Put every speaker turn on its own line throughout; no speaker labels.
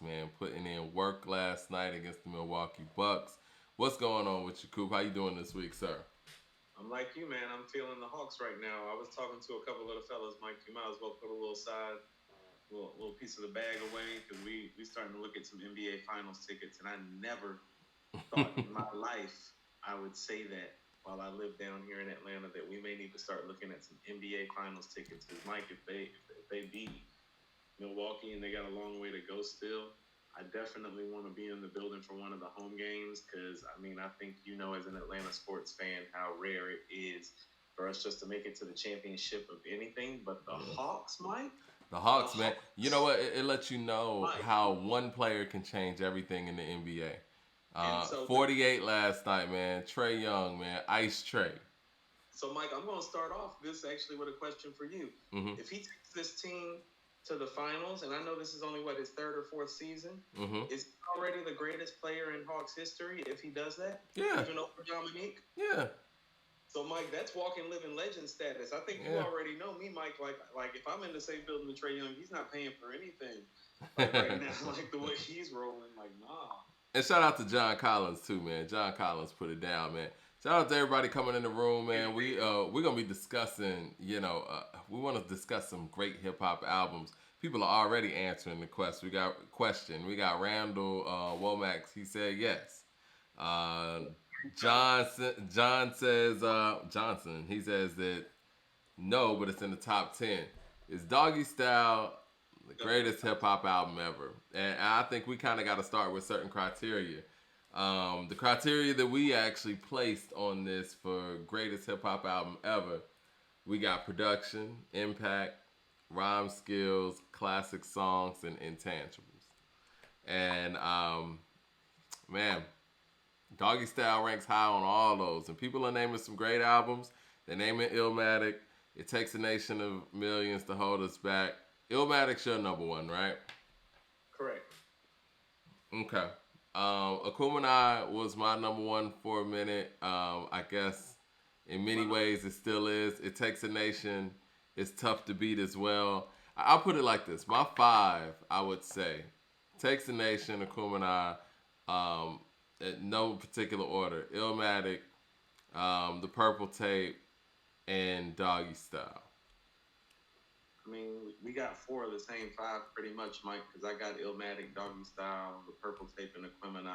man, putting in work last night against the Milwaukee Bucks. What's going on with you, Coop? How you doing this week, sir?
I'm like you, man. I'm feeling the Hawks right now. I was talking to a couple of the fellas, Mike. You might as well put a little side, little piece of the bag away because we starting to look at some NBA Finals tickets, and I never thought in my life I would say that while I live down here in Atlanta that we may need to start looking at some NBA Finals tickets. Because Mike, if they beat Milwaukee and they got a long way to go still, I definitely want to be in the building for one of the home games because I mean I think you know as an Atlanta sports fan how rare it is for us just to make it to the championship of anything. But the Hawks, Mike,
The
the
Hawks, man. You know
Hawks,
what? It lets you know
Mike,
how one player can change everything in the NBA.
and so
48 last night, man. Trey Young, man. Ice Trey.
So, Mike, I'm going to start off this actually with a question for you.
Mm-hmm.
If he takes this team to the finals, and I know this is only what his third or fourth season,
Mm-hmm.
is he already the greatest player in Hawks history if he does that,
Yeah.
even over Dominique?
Yeah.
So, Mike, that's walking, living legend status. I think you
Yeah.
already know me, Mike. Like if I'm in the same building with Trey Young, he's not paying for anything. Like right now, like the way he's rolling, like nah.
And shout out to John Collins too, man. John Collins put it down, man. Shout out to everybody coming in the room, man. We're gonna be discussing, we want to discuss some great hip hop albums. People are already answering the question. We got Randall Womack. He said yes. Uh, John says Johnson. He says that no, but it's in the top 10. Is Doggy Style the greatest hip hop album ever? And I think we kind of got to start with certain criteria. The criteria that we actually placed on this for greatest hip hop album ever, we got production, impact, rhyme skills, classic songs, and intangibles. And man, Doggy Style ranks high on all those. And people are naming some great albums. They're naming Illmatic. It takes a nation of millions to hold us back. Illmatic's your number one, right?
Correct.
Okay. Akumenai was my number one for a minute. I guess in many
Wow.
ways it still is. It takes a nation. It's tough to beat as well. I'll put it like this. My five, I would say, takes a nation, Akumenai, um, in no particular order. Illmatic, the Purple Tape, and Doggy Style.
I mean, we got four of the same five pretty much, Mike, because I got Illmatic, Doggy Style, The Purple Tape, and Aquemini.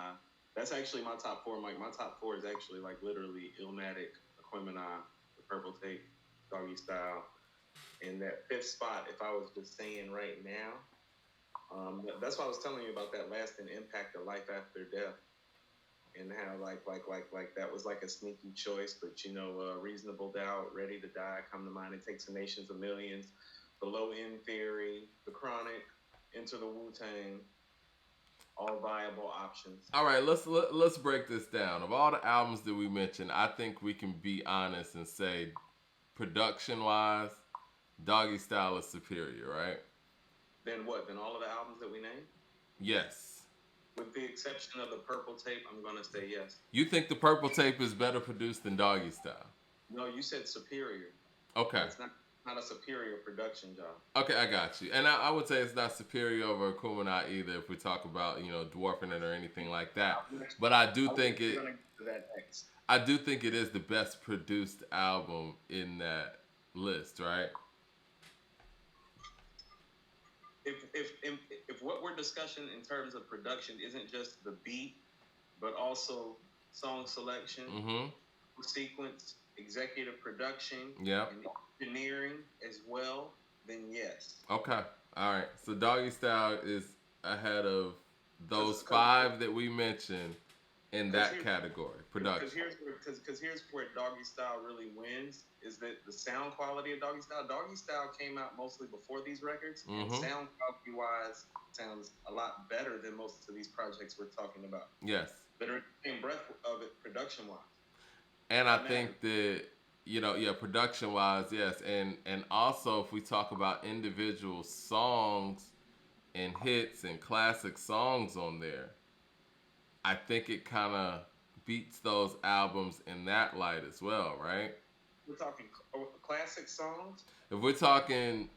That's actually my top four, Mike. My top four is actually like literally Illmatic, Aquemini, The Purple Tape, Doggy Style. And that fifth spot, if I was just saying right now, that's why I was telling you about that lasting impact of life after death and how like that was like a sneaky choice, but reasonable doubt, ready to die, come to mind. It takes the nations of millions, the low end theory, the chronic, into the Wu Tang, all viable options.
All right, let's break this down. Of all the albums that we mentioned, I think we can be honest and say, production wise, Doggy Style is superior, right?
Then what? Then all of the albums that we named,
Yes.
with the exception of the Purple Tape, I'm gonna say yes.
You think the Purple Tape is better produced than Doggy Style?
No, you said superior.
Okay.
That's not a superior production job.
Okay, I got you. And I would say it's not superior over Akumenai either if we talk about, dwarfing it or anything like that. But
I was gonna get to that next.
I do think it is the best produced album in that list, right?
If what we're discussing in terms of production isn't just the beat, but also song selection,
Mm-hmm.
sequence, executive production,
Yeah.
and engineering as well, then yes.
Okay. All right. So Doggy Style is ahead of those
Because
five that we mentioned in that
here,
category.
because
Production.
here's where Doggy Style really wins is that the sound quality of Doggy Style came out mostly before these records, and
Mm-hmm.
sound quality wise sounds a lot better than most of these projects we're talking about.
Yes.
That are in the same breath of it production wise.
And I
That matters.
think that yeah, production wise, yes, and also if we talk about individual songs and hits and classic songs on there, I think it kind of beats those albums in that light as well, right?
We're talking classic songs.
If we're talking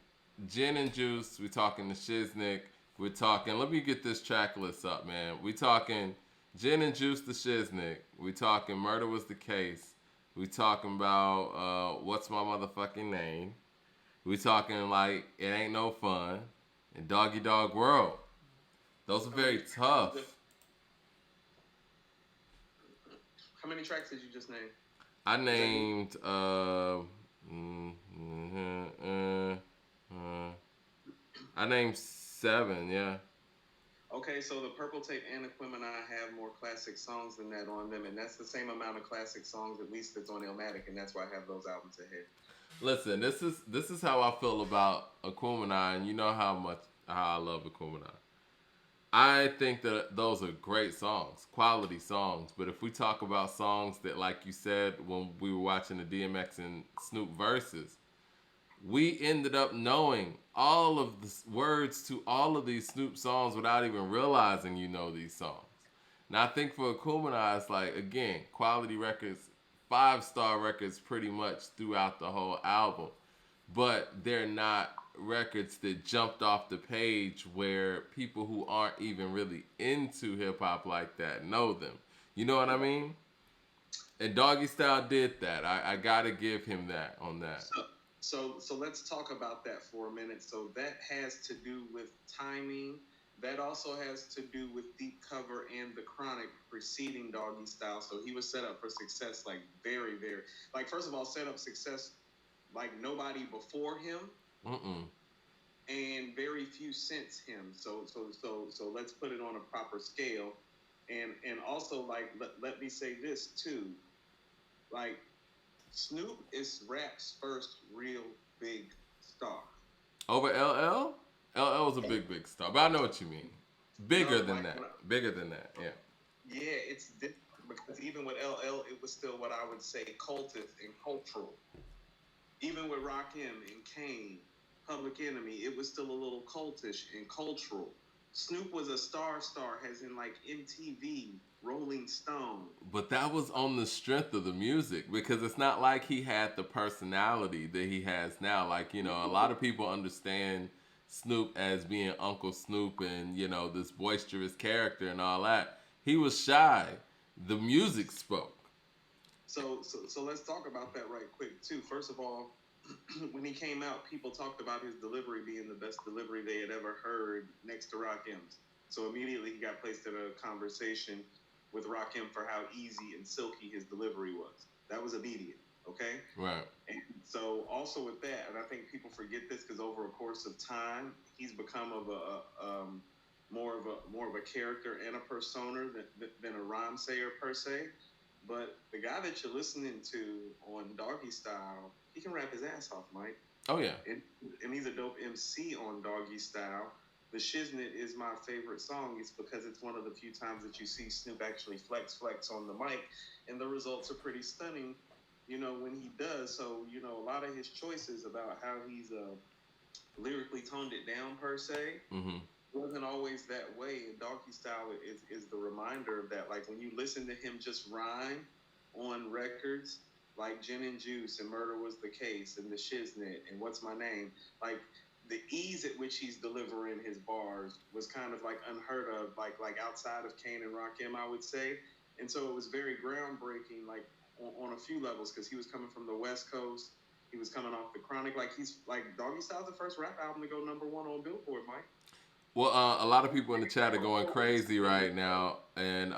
Gin and Juice, we're talking the Shiznick, We're talking. Let me get this track list up, man. We talking Gin and Juice the Shiznick. We talking Murder Was the Case. We talking about What's My Motherfucking Name. We talking like It Ain't No Fun and Doggy Dog World. Those are
How many
very
tracks
tough.
how many tracks did you just name?
I
Was that me?
named I named 7. Yeah.
Okay, so the Purple Tape and Equimini have more classic songs than that on them, and that's the same amount of classic songs, at least that's on Illmatic, and that's why I have those albums ahead.
Listen, this is how I feel about Aquemini, and you know how I love Aquemini. I think that those are great songs, quality songs. But if we talk about songs that, like you said, when we were watching the DMX and Snoop verses, we ended up knowing all of the words to all of these Snoop songs without even realizing you know these songs. Now I think for Akumina, it's like again quality records, 5-star records pretty much throughout the whole album, but they're not records that jumped off the page where people who aren't even really into hip hop like that know them. You know what I mean? And Doggy Style did that. I gotta give him that on that.
So, so let's talk about that for a minute. So that has to do with timing. That also has to do with Deep Cover and The Chronic preceding Doggy Style. So he was set up for success, like very, very, like first of all, set up success like nobody before him,
Mm-mm.
and very few since him. So let's put it on a proper scale. And also like let me say this too. Like Snoop is rap's first real big star.
Over LL? LL was a big star, but I know what you mean. Bigger
No,
than that. Bigger than that. Yeah.
yeah, it's different because even with LL, it was still what I would say cultist and cultural. Even with Rakim and Kane, Public Enemy, it was still a little cultish and cultural. Snoop was a star, as in like MTV, Rolling Stone.
But that was on the strength of the music because it's not like he had the personality that he has now. Like, a lot of people understand Snoop as being Uncle Snoop and, this boisterous character and all that. He was shy. The music spoke.
So let's talk about that right quick too. First of all, when he came out, people talked about his delivery being the best delivery they had ever heard next to Rakim's. So immediately he got placed in a conversation with Rakim for how easy and silky his delivery was. That was immediate, okay?
Right.
And so also with that, and I think people forget this because over a course of time, he's become of more of a character and a persona than a rhyme sayer per se. But the guy that you're listening to on Doggy Style, he can rap his ass off, Mike.
Oh, yeah.
And he's a dope MC on Doggy Style. The Shiznit is my favorite song. It's because it's one of the few times that you see Snoop actually flex on the mic, and the results are pretty stunning, when he does. So, a lot of his choices about how he's lyrically toned it down per se,
Mm-hmm.
wasn't always that way. And Doggy Style is the reminder of that. Like when you listen to him just rhyme on records like Gin and Juice and Murder Was the Case and The Shiznit and What's My Name, like the ease at which he's delivering his bars was kind of like unheard of, like outside of Kane and Rakim, I would say. And so it was very groundbreaking, like on a few levels, because he was coming from the West Coast. He was coming off the Chronic. Like he's like Doggy Style's the first rap album to go #1 on Billboard, Mike.
Well, a lot of people in the chat are going crazy right now, and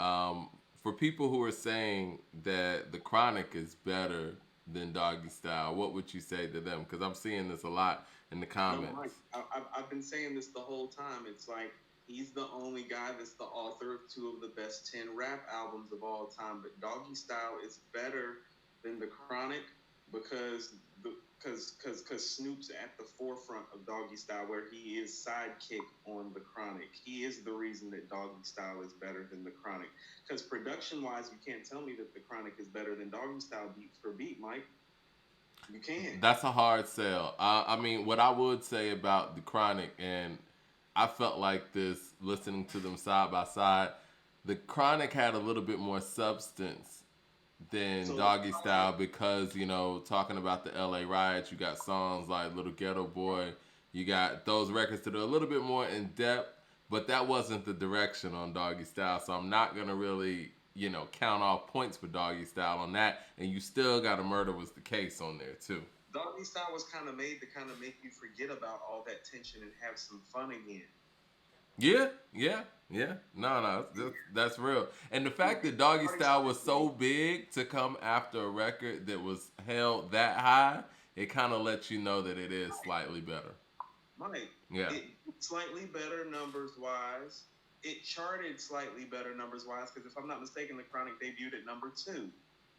for people who are saying that the Chronic is better than Doggy Style, what would you say to them? Because I'm seeing this a lot in the comments.
No, Mike, I've been saying this the whole time. It's like he's the only guy that's the author of 2 of the best 10 rap albums of all time. But Doggy Style is better than the Chronic because because Snoop's at the forefront of Doggy Style, where he is sidekick on the Chronic. He is the reason that Doggy Style is better than the Chronic. Because production wise, you can't tell me that the Chronic is better than Doggy Style beat for beat, Mike. You can't.
That's a hard sell. I mean, what I would say about the Chronic, and I felt like this listening to them side by side, the Chronic had a little bit more substance than
So
Doggy Style because, talking about the LA riots, you got songs like Little Ghetto Boy, you got those records that are a little bit more in depth, but that wasn't the direction on Doggy Style. So I'm not gonna really, count off points for Doggy Style on that. And you still got a Murder Was the Case on there too.
Doggy Style was kind of made to kind of make you forget about all that tension and have some fun again.
Yeah, yeah, yeah. No, that's real. And the fact that Doggy Style was so big to come after a record that was held that high, it kind of lets you know that it is slightly better.
Mike,
Yeah.
it slightly better numbers wise. It charted slightly better numbers wise because if I'm not mistaken, the Chronic debuted at number 2.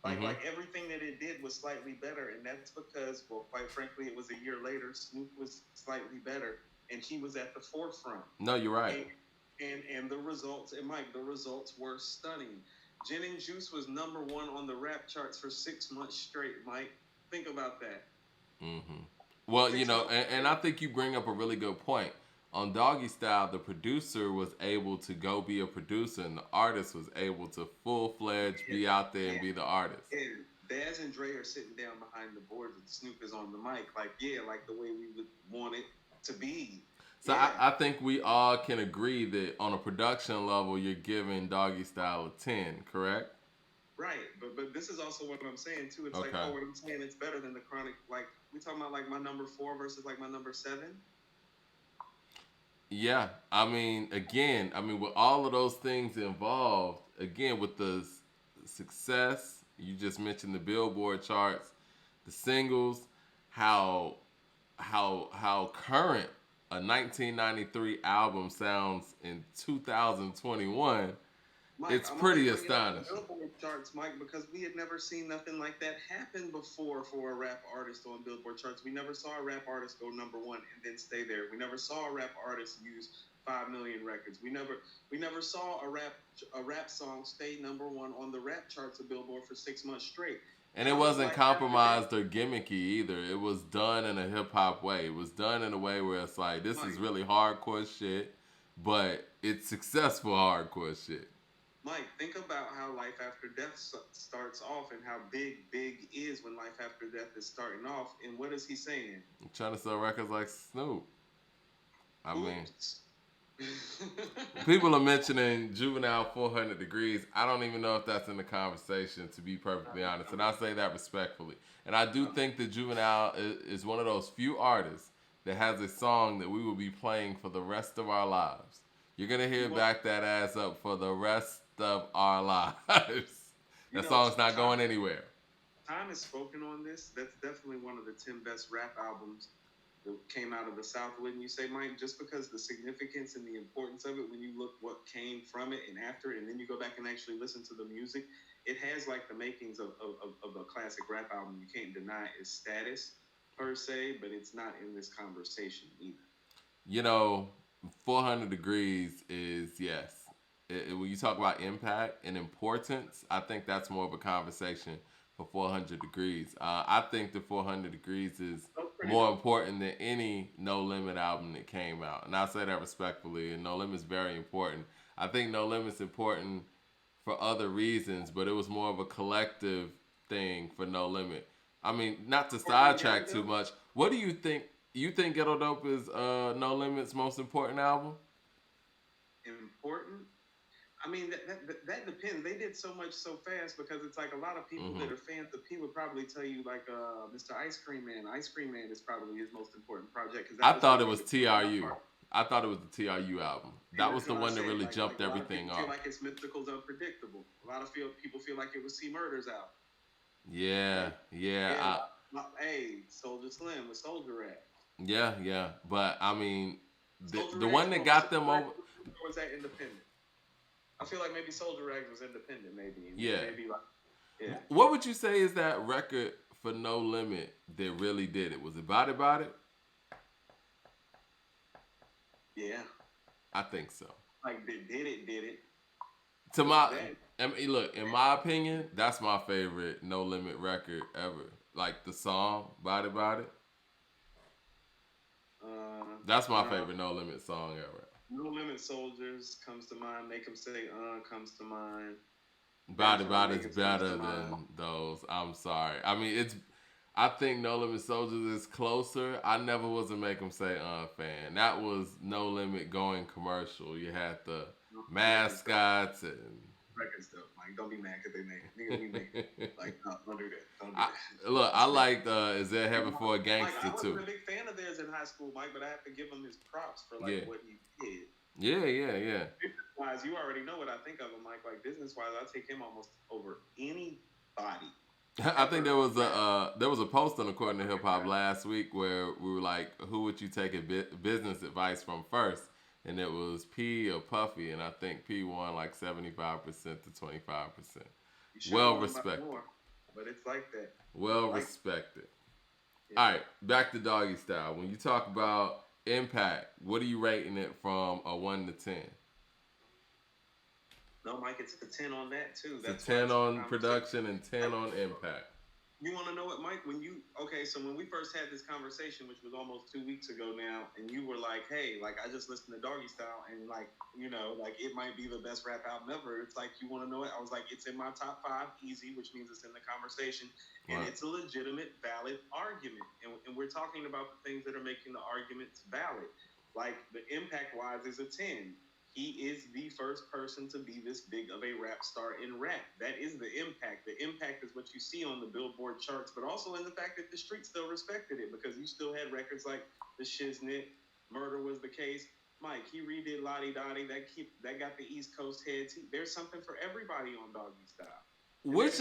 Like everything that it did was slightly better, and that's because, well, quite frankly, it was a year later. Snoop was slightly better, and he was at the forefront.
No, you're right.
And the results, and Mike, the results were stunning. Gin and Juice was number 1 on the rap charts for 6 months straight. Mike, think about that.
Well, and I think you bring up a really good point. On Doggy Style, the producer was able to go be a producer, and the artist was able to full-fledged be out there and be the artist.
And Daz and Dre are sitting down behind the boards, and Snoop is on the mic, like the way we would want it to be.
So I think we all can agree that on a production level, you're giving Doggy Style a 10, correct?
Right, but this is also what I'm saying too. It's like, what I'm saying, it's better than the Chronic. Like we talking about like my number 4 versus like my number 7.
Yeah, with all of those things involved, again, with the success, you just mentioned the Billboard charts, the singles, how current a 1993 album sounds in 2021. Mike, it's pretty astonishing.
Billboard charts, Mike, because we had never seen nothing like that happen before for a rap artist on Billboard charts. We never saw a rap artist go number 1 and then stay there. We never saw a rap artist use 5 million records. We never saw a rap song stay number 1 on the rap charts of Billboard for 6 months straight.
And it wasn't compromised or gimmicky either. It was done in a hip hop way. It was done in a way where it's like, this is really hardcore shit, but it's successful hardcore shit.
Mike, think about how Life After Death starts off and how big is when Life After Death is starting off. And what is he saying?
I'm trying to sell records like Snoop. People are mentioning Juvenile 400 Degrees. I don't even know if that's in the conversation, to be perfectly honest. And I say that respectfully. And I do think that Juvenile is one of those few artists that has a song that we will be playing for the rest of our lives. You're going to hear Back That Ass Up for the rest of our lives. That song's not going anywhere.
Time has spoken on this. That's definitely one of the 10 best rap albums that came out of the South, wouldn't you say, Mike? Just because the significance and the importance of it, when you look what came from it and after it, and then you go back and actually listen to the music, it has like the makings of a classic rap album. You can't deny its status per se, but it's not in this conversation either.
400 Degrees is, yes. When you talk about impact and importance, I think that's more of a conversation for 400 Degrees. I think the 400 Degrees is more important than any No Limit album that came out. And I say that respectfully, and No Limit's very important. I think No Limit's important for other reasons, but it was more of a collective thing for No Limit. Not to sidetrack too much, what do you think? You think Ghetto Dope is No Limit's most important album?
Important? That depends. They did so much so fast because it's like a lot of people that are fans of P would probably tell you like Mr. Ice Cream Man. Ice Cream Man is probably his most important project.
I thought it was TRU. I thought it was the TRU album. That was the one that really jumped everything off.
I feel like it's Mystical's Unpredictable. A lot of people feel like it was C Murder's album.
Yeah.
Hey, Soulja Slim with Soulja Rap.
Yeah. But the one that got them over.
Or was that independent? I feel like maybe Soulja Rags was independent, maybe.
Yeah. What would you say is that record for No Limit that really did it? Was it Body Body?
Yeah.
I think so.
Like, did it.
Look, in my opinion, that's my favorite No Limit record ever. Like the song, Body Body. That's my favorite No Limit song ever.
No Limit Soldiers comes to mind. Make 'em say comes to mind.
Body Body's better than those. I'm sorry. I think No Limit Soldiers is closer. I never was a Make 'Em Say fan. That was No Limit going commercial. You had the
Records though.
mascots and
Records though. Like, don't be mad because they make it. Nigga, we make it. Like, no, don't do that. Don't do
I,
that.
look, I liked Is There Heaven for a
Mike,
Gangster
I wasn't
too.
a big fan of theirs in high school, Mike, but I have to give him his props for like
Yeah,
what he did.
yeah.
Business wise, you already know what I think of him, Mike. Like business wise, I take him almost over anybody
I think
ever.
there was a post on According to Hip Hop last week where we were like, who would you take business advice from first? And it was P or Puffy, and I think P won like 75% to 25%.
You should have
Well
won by
respected.
more, but it's like that.
Well
Like,
respected.
yeah.
All right, back to Doggy Style. When you talk about impact, what are you rating it from a 1 to 10?
No, Mike, it's a 10 on that too.
It's
That's
a
why
10
it's a
on
conversation.
production and 10 on impact.
You want to know what, Mike? So when we first had this conversation, which was almost 2 weeks ago now, and you were like, "Hey, like I just listened to Doggy Style, and like like it might be the best rap album ever." It's like you want to know it. I was like, "It's in my top 5, easy," which means it's in the conversation, and
Right.
it's a legitimate, valid argument. And we're talking about the things that are making the arguments valid. Like the impact wise is a 10. He is the first person to be this big of a rap star in rap. That is the impact. The impact is what you see on the Billboard charts, but also in the fact that the street still respected it because you still had records like The Shiznit, Murder Was the Case. Mike, he redid Lottie Dottie. That got the East Coast heads. There's something for everybody on Doggy Style.
Which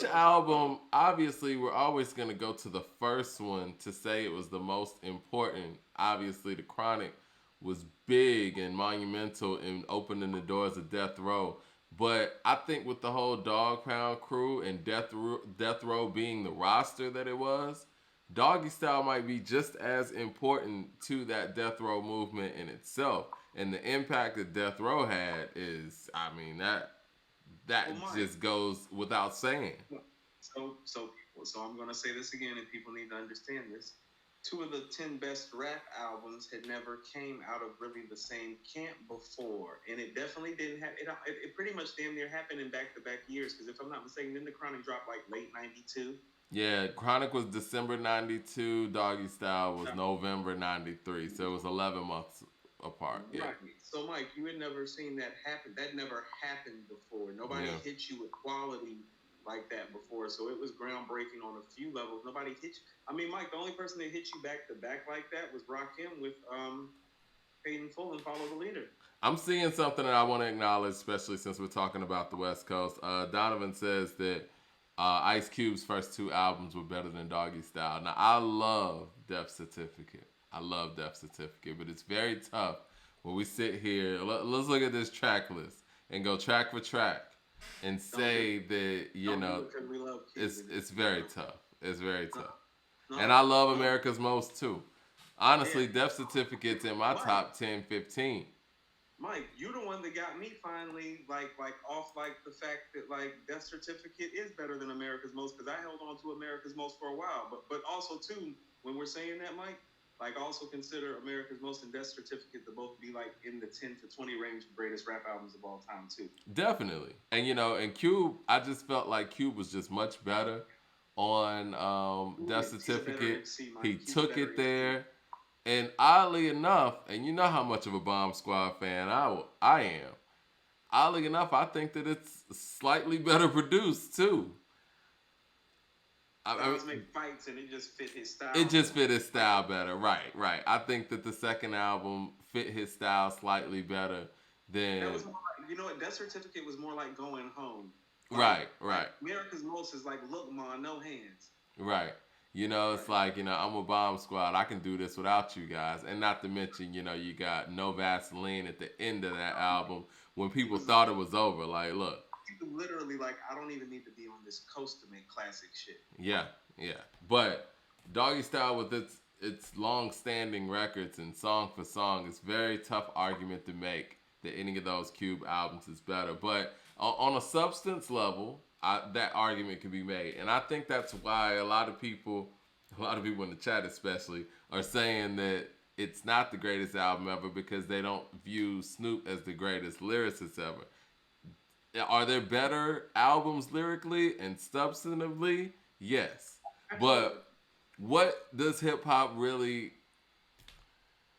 album? Obviously, we're always gonna go to the first one to say it was the most important. Obviously, the Chronic was big and monumental in opening the doors of Death Row. But I think with the whole Dog Pound crew and Death Row being the roster that it was, Doggy Style might be just as important to that Death Row movement in itself. And the impact that Death Row had is, I mean, that
Well, Mike,
just goes without saying.
so I'm gonna say this again, and people need to understand this. 2 of the 10 best rap albums had never came out of really the same camp before, and it definitely didn't have it. It pretty much damn near happened in back-to-back years. Because if I'm not mistaken, then the Chronic dropped like late '92.
Yeah, Chronic was December 92, Doggy Style was November 93, so it was 11 months apart. Yeah.
Right. So, Mike, you had never seen that happen. That never happened before. Nobody hit you with quality like that before. So it was groundbreaking on a few levels. Nobody hit you. I mean, Mike, the only person that hit you back to back like that was Rakim with Paid in Full and Follow the Leader.
I'm seeing something that I want to acknowledge, especially since we're talking about the West Coast. Donovan says that Ice Cube's first 2 albums were better than Doggy Style. Now, I love Death Certificate. But it's very tough when we sit here. Let's look at this track list and go track for track and say that it's very tough. It's very tough. And I love America's Most too. Honestly, Death Certificate's in my top 10, 15.
Mike, you're the one that got me finally like off like the fact that like Death Certificate is better than America's Most, because I held on to America's Most for a while. But also too, when we're saying that, Mike, like also consider America's Most and Death Certificate to both be like in the 10 to 20 range of greatest rap albums of all time too.
Definitely. And and Cube, I just felt like Cube was just much better on Death Certificate. He took it there. And oddly enough, and you know how much of a Bomb Squad fan I am. Oddly enough, I think that it's slightly better produced too.
I was make fights and it just fit his style.
It just fit his style better, right. I think that the second album fit his style slightly better than.
That was more like, Death Certificate was more like Going Home. Like,
right.
America's Most is like, look, ma, no hands.
Right. It's like, I'm a Bomb Squad. I can do this without you guys. And not to mention, you got No Vaseline at the end of that album when people thought it was over. Like, look.
People literally like, I don't even need to be on this coast to make classic shit.
Yeah. But Doggy Style with its long-standing records and song for song, it's a very tough argument to make that any of those Cube albums is better. But on a substance level, that argument can be made. And I think that's why a lot of people in the chat especially, are saying that it's not the greatest album ever because they don't view Snoop as the greatest lyricist ever. Are there better albums lyrically and substantively? Yes.
Absolutely.
But what does hip hop really?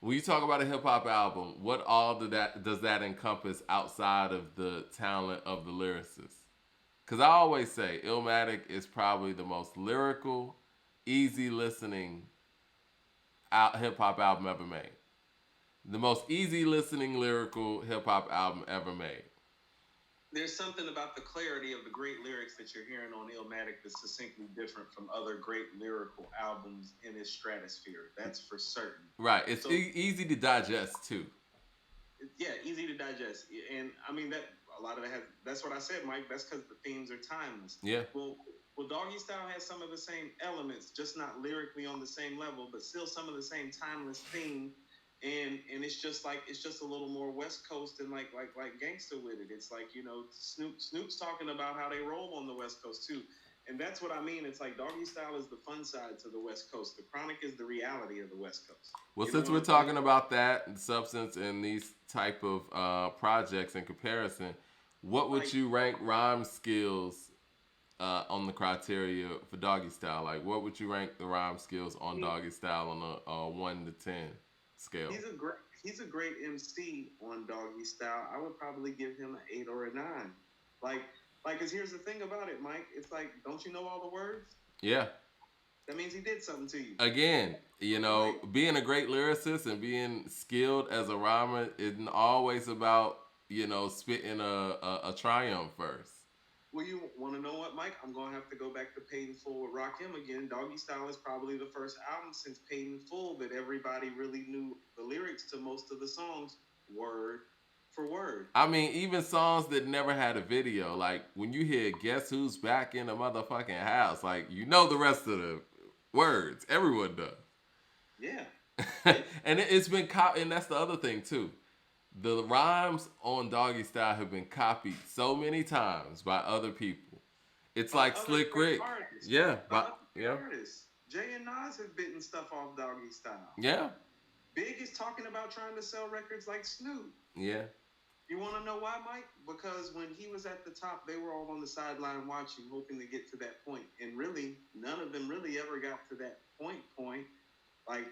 When you talk about a hip hop album, what all does that encompass outside of the talent of the lyricist? Because I always say Illmatic is probably the most lyrical, easy listening hip hop album ever made. The most easy listening lyrical hip hop album ever made.
There's something about the clarity of the great lyrics that you're hearing on Illmatic that's succinctly different from other great lyrical albums in its stratosphere. That's for certain.
Right. It's
So
easy to digest too.
yeah, easy to digest. And I mean that a lot of it has. That's what I said, Mike. That's because the themes are timeless.
Yeah.
Well, Doggy Style has some of the same elements, just not lyrically on the same level, but still some of the same timeless theme. And it's just like it's just a little more West Coast and like gangster with it. It's like Snoop's talking about how they roll on the West Coast too. And that's what I mean. It's like Doggy Style is the fun side to the West Coast. The Chronic is the reality of the West Coast.
Well,
You know
since
what
we're
I'm saying?
talking about that and substance and these type of projects in comparison, what would
Like
you rank rhyme skills on the criteria for Doggy Style? Like, what would you rank the rhyme skills on Doggy Style on a 1 to 10 scale?
he's a great MC on Doggy Style. I would probably give him an 8 or a 9. Like cause here's the thing about it, Mike. It's like, don't you know all the words?
Yeah.
That means he did something to you.
Again, being a great lyricist and being skilled as a rhymer isn't always about, spitting a triumph first.
Well, you want to know what, Mike? I'm going to have to go back to Paid in Full with Rakim again. Doggy Style is probably the first album since Paid in Full that everybody really knew the lyrics to most of the songs word for word.
I mean, even songs that never had a video, like when you hear "Guess Who's Back in the Motherfucking House," like you know the rest of the words. Everyone does.
Yeah.
And it's been and that's the other thing too. The rhymes on Doggy Style have been copied so many times by other people. It's like Slick Rick.
Artists.
Yeah, yeah,
artists. Jay and Nas have bitten stuff off Doggy Style.
yeah,
Big is talking about trying to sell records like Snoop.
yeah.
You want to know why, Mike? Because when he was at the top, they were all on the sideline watching, hoping to get to that point. And really, none of them really ever got to that point. Like,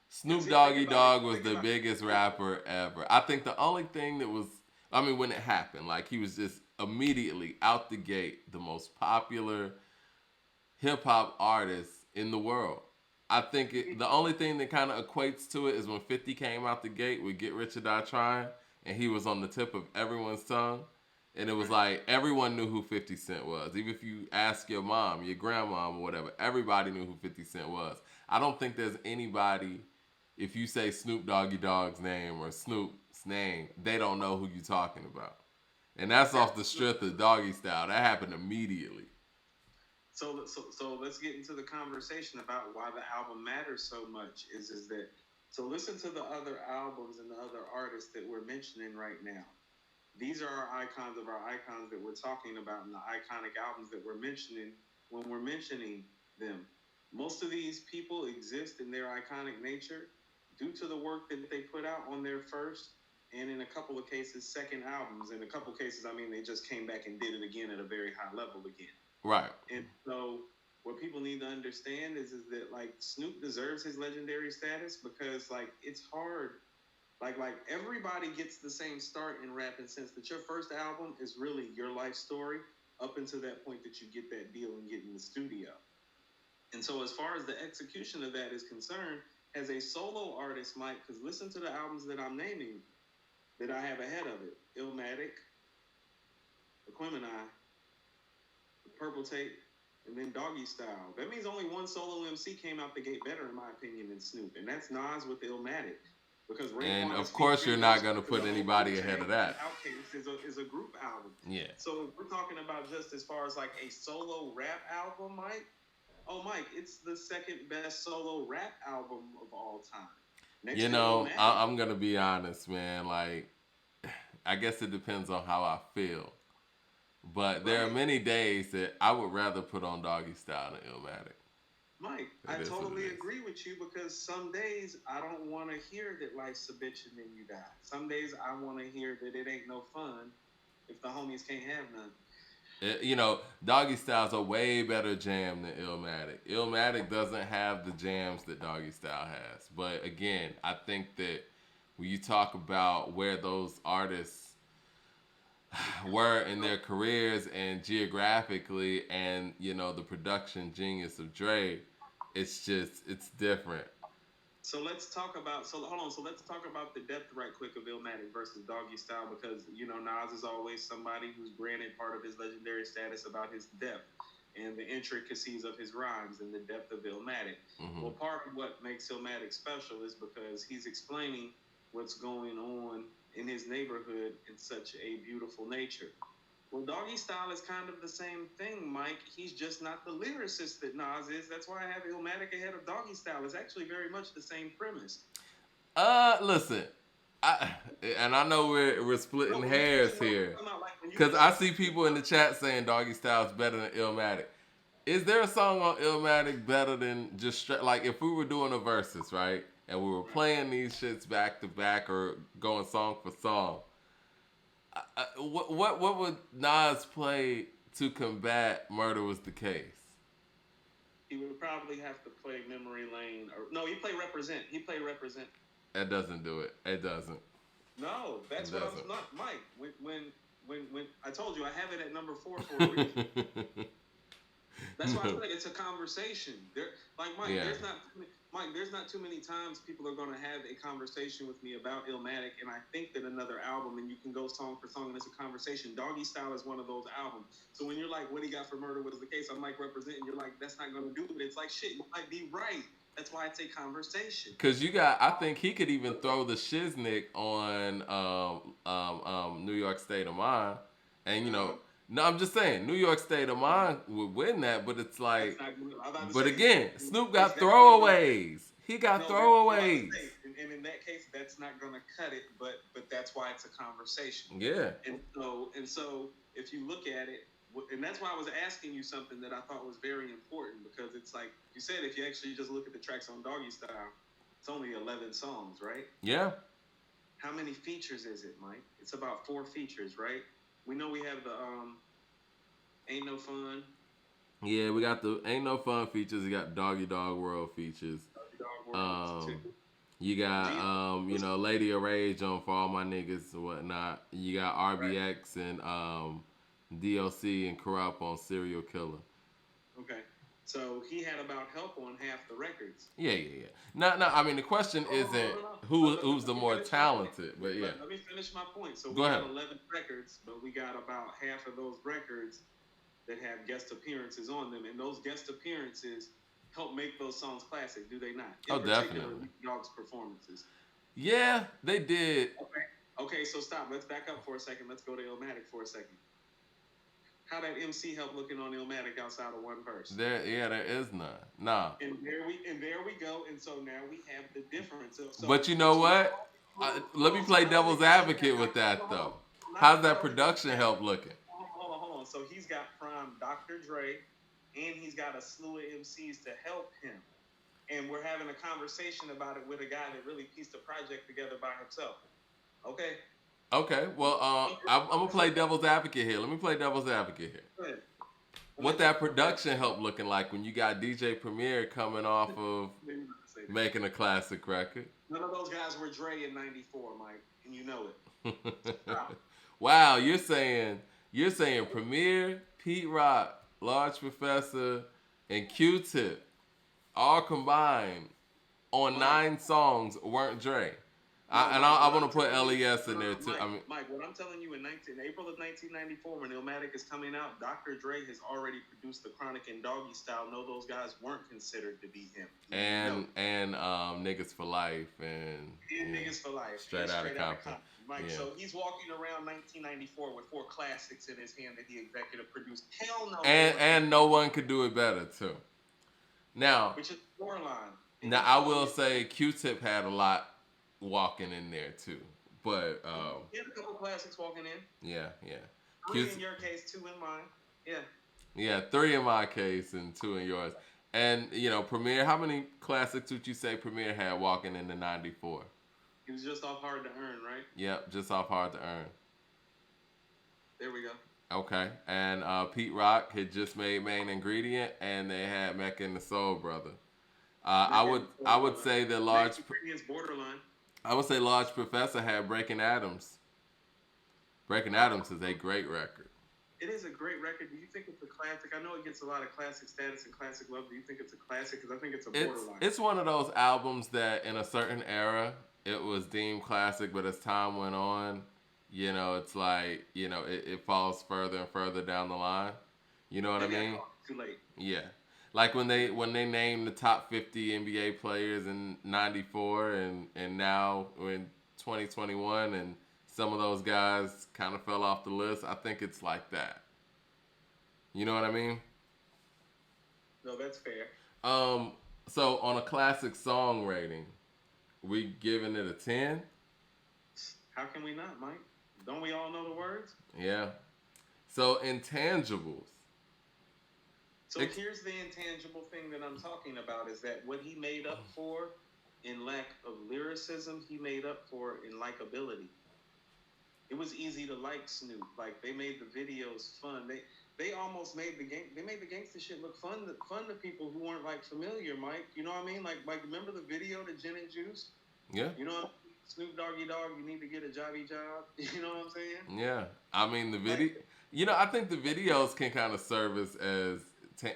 Snoop Doggy Dogg was the biggest rapper ever. I think the only thing that was, I mean, when it happened, like he was just immediately out the gate the most popular hip hop artist in the world. I think the only thing that kind of equates to it is when 50 came out the gate with Get Rich or Die Trying, and he was on the tip of everyone's tongue. And it was like everyone knew who 50 Cent was. Even if you ask your mom, your grandma, or whatever, everybody knew who 50 Cent was. I don't think there's anybody, if you say Snoop Doggy Dogg's name or Snoop's name, they don't know who you're talking about. And that's off the strength of Doggy Style. That happened immediately.
So let's get into the conversation about why the album matters so much. Is that so? Listen to the other albums and the other artists that we're mentioning right now. These are our icons of our icons that we're talking about, and the iconic albums that we're mentioning when we're mentioning them. Most of these people exist in their iconic nature due to the work that they put out on their first and in a couple of cases second albums. In a couple of cases, I mean, they just came back and did it again at a very high level again.
Right.
And so what people need to understand is that like Snoop deserves his legendary status because like it's hard. Like everybody gets the same start in rap in the sense that your first album is really your life story up until that point that you get that deal and get in the studio. And so as far as the execution of that is concerned, as a solo artist, Mike, because listen to the albums that I'm naming that I have ahead of it. Illmatic, Aquemini, The Purple Tape, and then Doggy Style. That means only one solo MC came out the gate better, in my opinion, than Snoop, and that's Nas with Illmatic. Because
and of course, you're not going to put anybody ahead of that.
Outkast is a group album.
Yeah.
So we're talking about just as far as like a solo rap album, Mike. Oh, Mike, it's the second best solo rap album of all time.
I'm going to be honest, man. Like, I guess it depends on how I feel. But there are many days that I would rather put on Doggy Style than Illmatic.
Mike, I totally agree with you because some days I don't want to hear that life's a bitch and then you die. Some days I want to hear that it ain't no fun if the homies can't have none.
You know, Doggy Style's a way better jam than Illmatic. Illmatic doesn't have the jams that Doggy Style has. But again, I think that when you talk about where those artists were in their careers and geographically, and you know the production genius of Dre, it's different.
So let's talk about. So hold on. So let's talk about the depth right quick of Illmatic versus Doggy Style because you know Nas is always somebody who's granted part of his legendary status about his depth and the intricacies of his rhymes and the depth of Illmatic.
Hmm.
Well, part of what makes Illmatic special is because he's explaining what's going on in his neighborhood in such a beautiful nature. Well, Doggy Style is kind of the same thing, Mike. He's just not the lyricist that Nas is. That's why I have Illmatic ahead of Doggy Style. It's actually very much the same premise.
Listen, I and I know we're
No,
splitting
when you
hairs
no,
here
I'm not like when you
because
listen
I
to
see people in the chat saying Doggy Style's better than Illmatic. Is there a song on Illmatic better than just like if we were doing a versus, right? And we were playing these shits back to back or going song for song. What would Nas play to combat Murder Was the Case?
he would probably have to play Memory Lane or no, he play Represent. He play Represent.
That doesn't do it. It doesn't.
No,
It
that's what I was
doesn't.
not Mike. When I told you I have it at number 4 for a reason. That's why I said it's a conversation. There, like Mike,
Yeah.
there's not too many times people are going to have a conversation with me about Illmatic, and I think that another album, and you can go song for song, and it's a conversation. Doggy Style is one of those albums. So when you're like, what he got for Murder Was the Case, I'm like representing. You're like, that's not going to do it. It's like shit. You might be right. That's why it's a conversation.
Cause you got, I think he could even throw the shiznick on New York State of Mind, and you know, no, I'm just saying New York State of Mind would win that, but it's like,
I'm about to
but
say,
again, Snoop got
that's not gonna
throwaways. He got
no, that's what I'm about to
throwaways.
say. And in that case, that's not going to cut it. But that's why it's a conversation.
Yeah.
And so if you look at it, and that's why I was asking you something that I thought was very important because it's like you said, if you actually just look at the tracks on Doggy Style, it's only 11 songs, right?
Yeah.
How many features is it, Mike? It's about 4 features, right? We know we have the Ain't No Fun.
Yeah, we got the Ain't No Fun features. You got Doggy Dog World features.
Dog World,
Um, you got you know, Lady of Rage on For All My Niggas and whatnot. You got RBX and DLC and Corrupt on Serial Killer.
Okay. So he had about help on half the records.
Yeah. No. I mean, the question isn't who's the more talented, but yeah.
Let me finish my point. So we
Go ahead.
got 11 records, but we got about half of those records that have guest appearances on them, and those guest appearances help make those songs classic, do they not?
Oh, definitely.
Dog's performances.
Yeah, they did.
Okay, so stop. Let's back up for a second. Let's go to Illmatic for a second. How that MC help looking on Illmatic outside of one verse?
There is none. Nah.
And there we go. And so now we have the difference. So
But you know what? Let me play devil's advocate with that though. How's that production help looking?
Hold on. So he's got prime Dr. Dre, and he's got a slew of MCs to help him. And we're having a conversation about it with a guy that really pieced the project together by himself. Okay?
Okay, well, I'm gonna play devil's advocate here. Let me play devil's advocate here.
Go ahead.
What that production help looking like when you got DJ Premier coming off of making a classic record?
None of those guys were Dre in '94, Mike, and you know it.
Wow, you're saying Premier, Pete Rock, Large Professor, and Q-Tip all combined on 9 songs weren't Dre. I want to put LES in there too.
Mike, what I'm telling you, in April of 1994, when Illmatic is coming out, Dr. Dre has already produced the Chronic and Doggy Style. No, those guys weren't considered to be him.
And Niggas for Life and
Niggas for Life.
Straight Outta Compton.
Mike, so he's walking around 1994 with 4 classics in his hand that he executive produced. Hell no.
And no one could do it better too. Now,
which is Shoreline.
Now I will say Q-Tip had a lot walking in there too, but
he had a couple classics walking in.
Yeah.
3 in your case, 2 in mine.
Yeah, 3 in my case and 2 in yours. And you know, Premier, how many classics would you say Premier had walking into '94?
He was just off Hard to Earn, right?
Yep, just off Hard to Earn.
There we go.
Okay, and Pete Rock had just made Main Ingredient, and they had Mecca and the Soul Brother.
Mecca and the
I
Soul
would
Brother.
say the
Main
large
Ingredients borderline.
I would say Large Professor had Breaking Adams. Breaking Adams is a great record.
It is a great record. Do you think it's a classic? I know it gets a lot of classic status and classic love. Do you think it's a classic? Because I think it's a borderline.
It's one of those albums that in a certain era it was deemed classic, but as time went on, it's like it falls further and further down the line. You know what I
Maybe I
mean?
called it too late.
Yeah. Like when they named the top 50 NBA players in '94 and now in 2021 and some of those guys kind of fell off the list. I think it's like that. You know what I mean?
No, that's fair.
Um, so on a classic song rating, we giving it a 10?
How can we not, Mike? Don't we all know the words?
Yeah. So intangibles.
So here's the intangible thing that I'm talking about is that what he made up for in lack of lyricism, he made up for in likability. It was easy to like Snoop. Like they made the videos fun. They almost made they made the gangster shit look fun to people who weren't like familiar, Mike. You know what I mean? Like remember the video to Gin and Juice?
Yeah.
You know, Snoop Doggy Dogg, you need to get a jobby job. You know what I'm saying?
Yeah. I mean the video. I think the videos can kind of serve as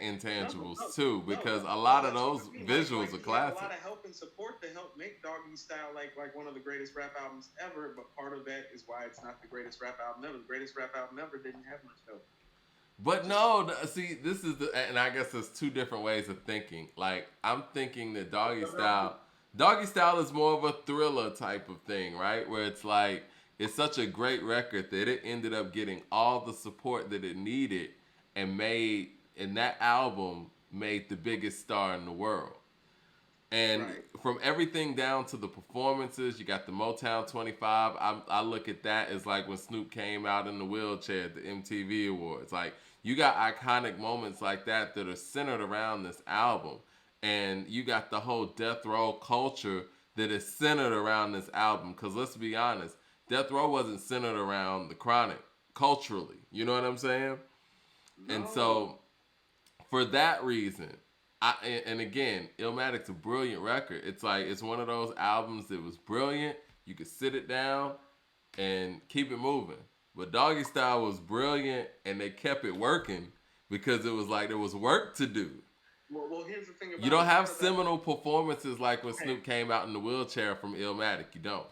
intangibles too, because a lot of those visuals are classic.
A lot of help and support to help make Doggystyle like one of the greatest rap albums ever. But part of that is why it's not the greatest rap album ever. The greatest rap album ever didn't have much help.
But no, see, this is and I guess there's two different ways of thinking. Like I'm thinking that Doggystyle is more of a thriller type of thing, right? Where it's like it's such a great record that it ended up getting all the support that it needed and that album made the biggest star in the world. And from everything down to the performances, you got the Motown 25. I look at that as like when Snoop came out in the wheelchair at the MTV Awards. Like you got iconic moments like that are centered around this album. And you got the whole death row culture that is centered around this album. Because let's be honest, death row wasn't centered around the Chronic culturally. You know what I'm saying? No. And so for that reason, and again, Illmatic's a brilliant record. It's like it's one of those albums that was brilliant. You could sit it down and keep it moving. But Doggystyle was brilliant, and they kept it working because it was like there was work to do.
Well, here's the thing about
you don't have seminal performances like when Snoop came out in the wheelchair from Illmatic. You don't.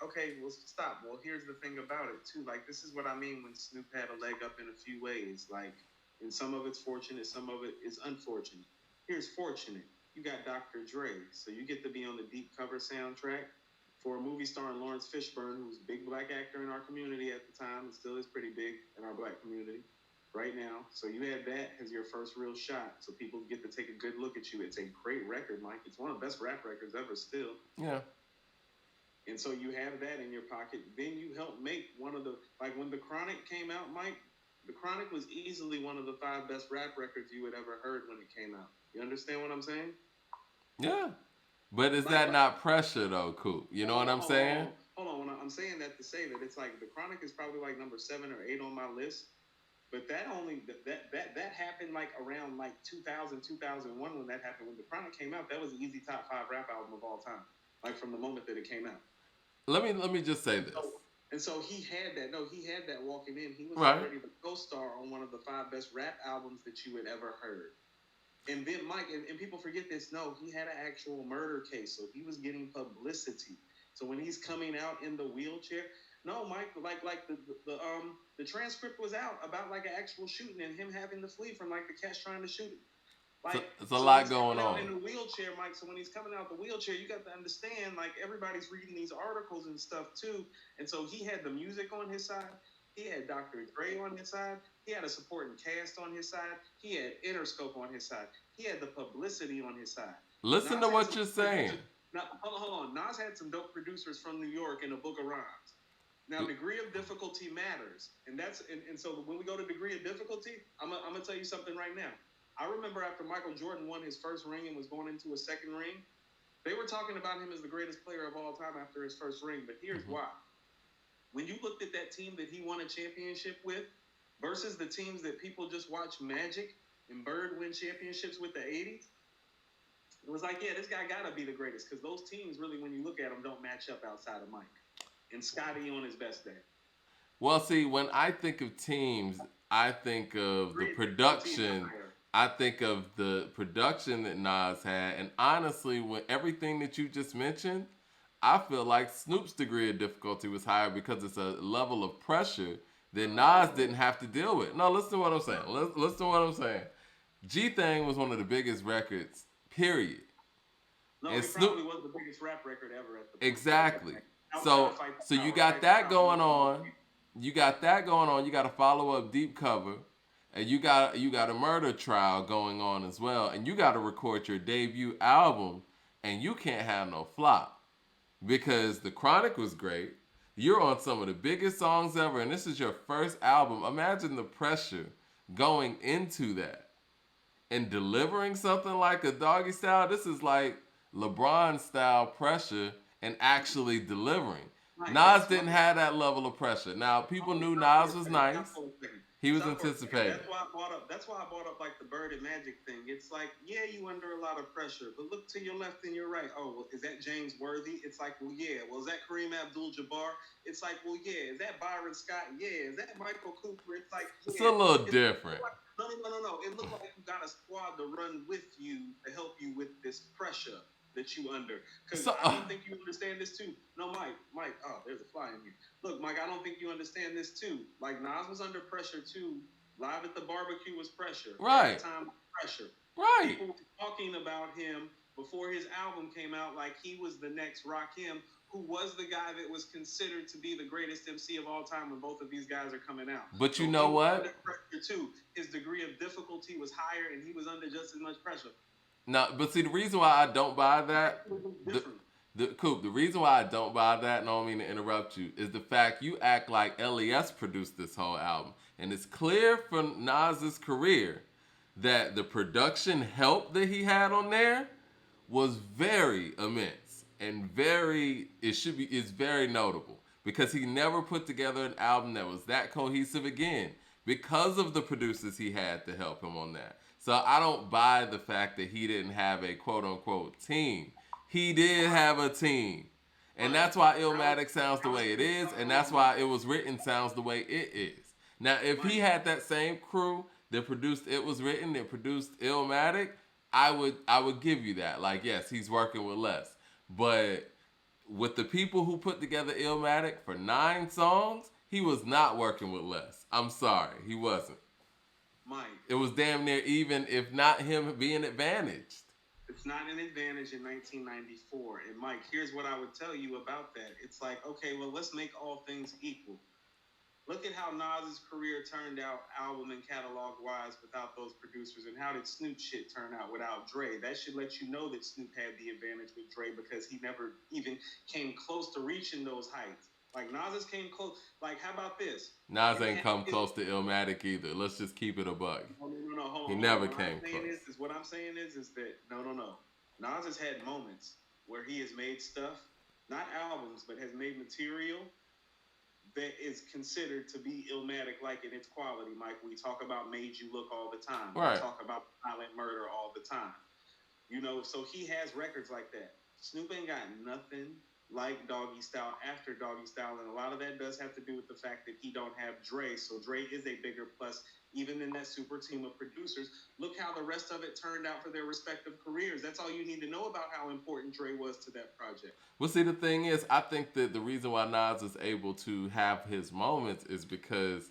Okay, well, stop. Well, here's the thing about it, too. Like, this is what I mean when Snoop had a leg up in a few ways. Like, and some of it's fortunate, some of it is unfortunate. Here's fortunate. You got Dr. Dre, so you get to be on the deep cover soundtrack for a movie starring Lawrence Fishburne, who's a big black actor in our community at the time and still is pretty big in our black community right now. So you had that as your first real shot, so people get to take a good look at you. It's a great record, Mike. It's one of the best rap records ever still.
Yeah.
And so you have that in your pocket. Then you help make one of the, like when The Chronic came out, Mike, The Chronic was easily one of the 5 best rap records you had ever heard when it came out. You understand what I'm saying?
Yeah. But is that not pressure though, Coop? You know what I'm saying?
Hold on. I'm saying that to say that it's like The Chronic is probably like number 7 or 8 on my list. But that happened like around like 2000, 2001 when that happened. When The Chronic came out, that was an easy top 5 rap album of all time. Like from the moment that it came out.
Let me just say this.
And so he had that. No, he had that walking in. He was already the co-star on one of the 5 best rap albums that you had ever heard. And then Mike, and people forget this. No, he had an actual murder case, so he was getting publicity. So when he's coming out in the wheelchair, no, Mike, like the transcript was out about like an actual shooting and him having to flee from like the cats trying to shoot him. Like,
it's a lot going on
in the wheelchair, Mike. So when he's coming out the wheelchair, you got to understand, like everybody's reading these articles and stuff too. And so he had the music on his side. He had Dr. Dre on his side. He had a supporting cast on his side. He had Interscope on his side. He had the publicity on his side.
Listen to what you're saying.
Now, hold on. Nas had some dope producers from New York in a book of rhymes. Now, degree of difficulty matters, and so when we go to degree of difficulty, I'm gonna tell you something right now. I remember after Michael Jordan won his first ring and was going into a second ring, they were talking about him as the greatest player of all time after his first ring. But here's why: when you looked at that team that he won a championship with, versus the teams that people just watch Magic and Bird win championships with the 80s. It was like, yeah, this guy got to be the greatest because those teams really, when you look at them, don't match up outside of Mike. And Scotty on his best day.
Well, see, when I think of teams, I think of the production. I think of the production that Nas had, and honestly, when everything that you just mentioned, I feel like Snoop's degree of difficulty was higher because it's a level of pressure that Nas didn't have to deal with. No, listen to what I'm saying. Listen to what I'm saying. G Thing was one of the biggest records, period.
No,
And
it probably was the biggest rap record ever at the point.
exactly. So you got that going on. You got that going on. You got a follow up deep cover, and you got a murder trial going on as well, and you got to record your debut album, and you can't have no flop because the Chronic was great. You're on some of the biggest songs ever, and this is your first album. Imagine the pressure going into that and delivering something like a Doggystyle. This is like LeBron style pressure and actually delivering.
Right,
Nas didn't have that level of pressure. Now people knew Nas was nice. He was anticipated.
That's why I brought up like the Bird and Magic thing. It's like, yeah, you under a lot of pressure, but look to your left and your right. Oh, well, is that James Worthy? It's like, well, yeah. Well, is that Kareem Abdul-Jabbar? It's like, well, yeah. Is that Byron Scott? Yeah. Is that Michael Cooper? It's like, yeah.
It's a little different.
No. It looked like you got a squad to run with you to help you with this pressure that you under. Because I don't think you understand this too. No, Mike. Oh, there's a fly in here. Look, Mike, I don't think you understand this too. Like Nas was under pressure too. Live at the Barbecue was pressure.
Right.
At the time, pressure.
Right.
People were talking about him before his album came out like he was the next Rakim, who was the guy that was considered to be the greatest MC of all time when both of these guys are coming out.
But you know what?
Under pressure too. His degree of difficulty was higher, and he was under just as much pressure.
No, but see, the reason why I don't buy that, the reason why I don't buy that, and I don't mean to interrupt you, is the fact you act like LES produced this whole album. And it's clear from Nas's career that the production help that he had on there was very immense and is very notable because he never put together an album that was that cohesive again because of the producers he had to help him on that. So I don't buy the fact that he didn't have a quote-unquote team. He did have a team. And that's why Illmatic sounds the way it is, and that's why It Was Written sounds the way it is. Now, if he had that same crew that produced It Was Written, that produced Illmatic, I would give you that. Like, yes, he's working with less. But with the people who put together Illmatic for 9 songs, he was not working with less. I'm sorry, he wasn't.
Mike.
It was damn near even, if not him being advantaged.
It's not an advantage in 1994. And Mike, here's what I would tell you about that. It's like, okay, well, let's make all things equal. Look at how Nas's career turned out album and catalog wise without those producers, and how did Snoop shit turn out without Dre? That should let you know that Snoop had the advantage with Dre because he never even came close to reaching those heights. Like Nas came close. Like, how about this?
Nas ain't come close to Illmatic either. Let's just keep it a buck.
No, hold on.
He never came close.
What I'm saying is that no. Nas has had moments where he has made stuff, not albums, but has made material that is considered to be Illmatic, like in its quality. Mike, we talk about Made You Look all the time.
Right.
We talk about Silent Murder all the time. You know, so he has records like that. Snoop ain't got nothing like Doggystyle after Doggystyle, and a lot of that does have to do with the fact that he don't have Dre, so Dre is a bigger plus even in that super team of producers. Look how the rest of it turned out for their respective careers. That's all you need to know about how important Dre was to that project.
Well, see, the thing is, I think that the reason why Nas is able to have his moments is because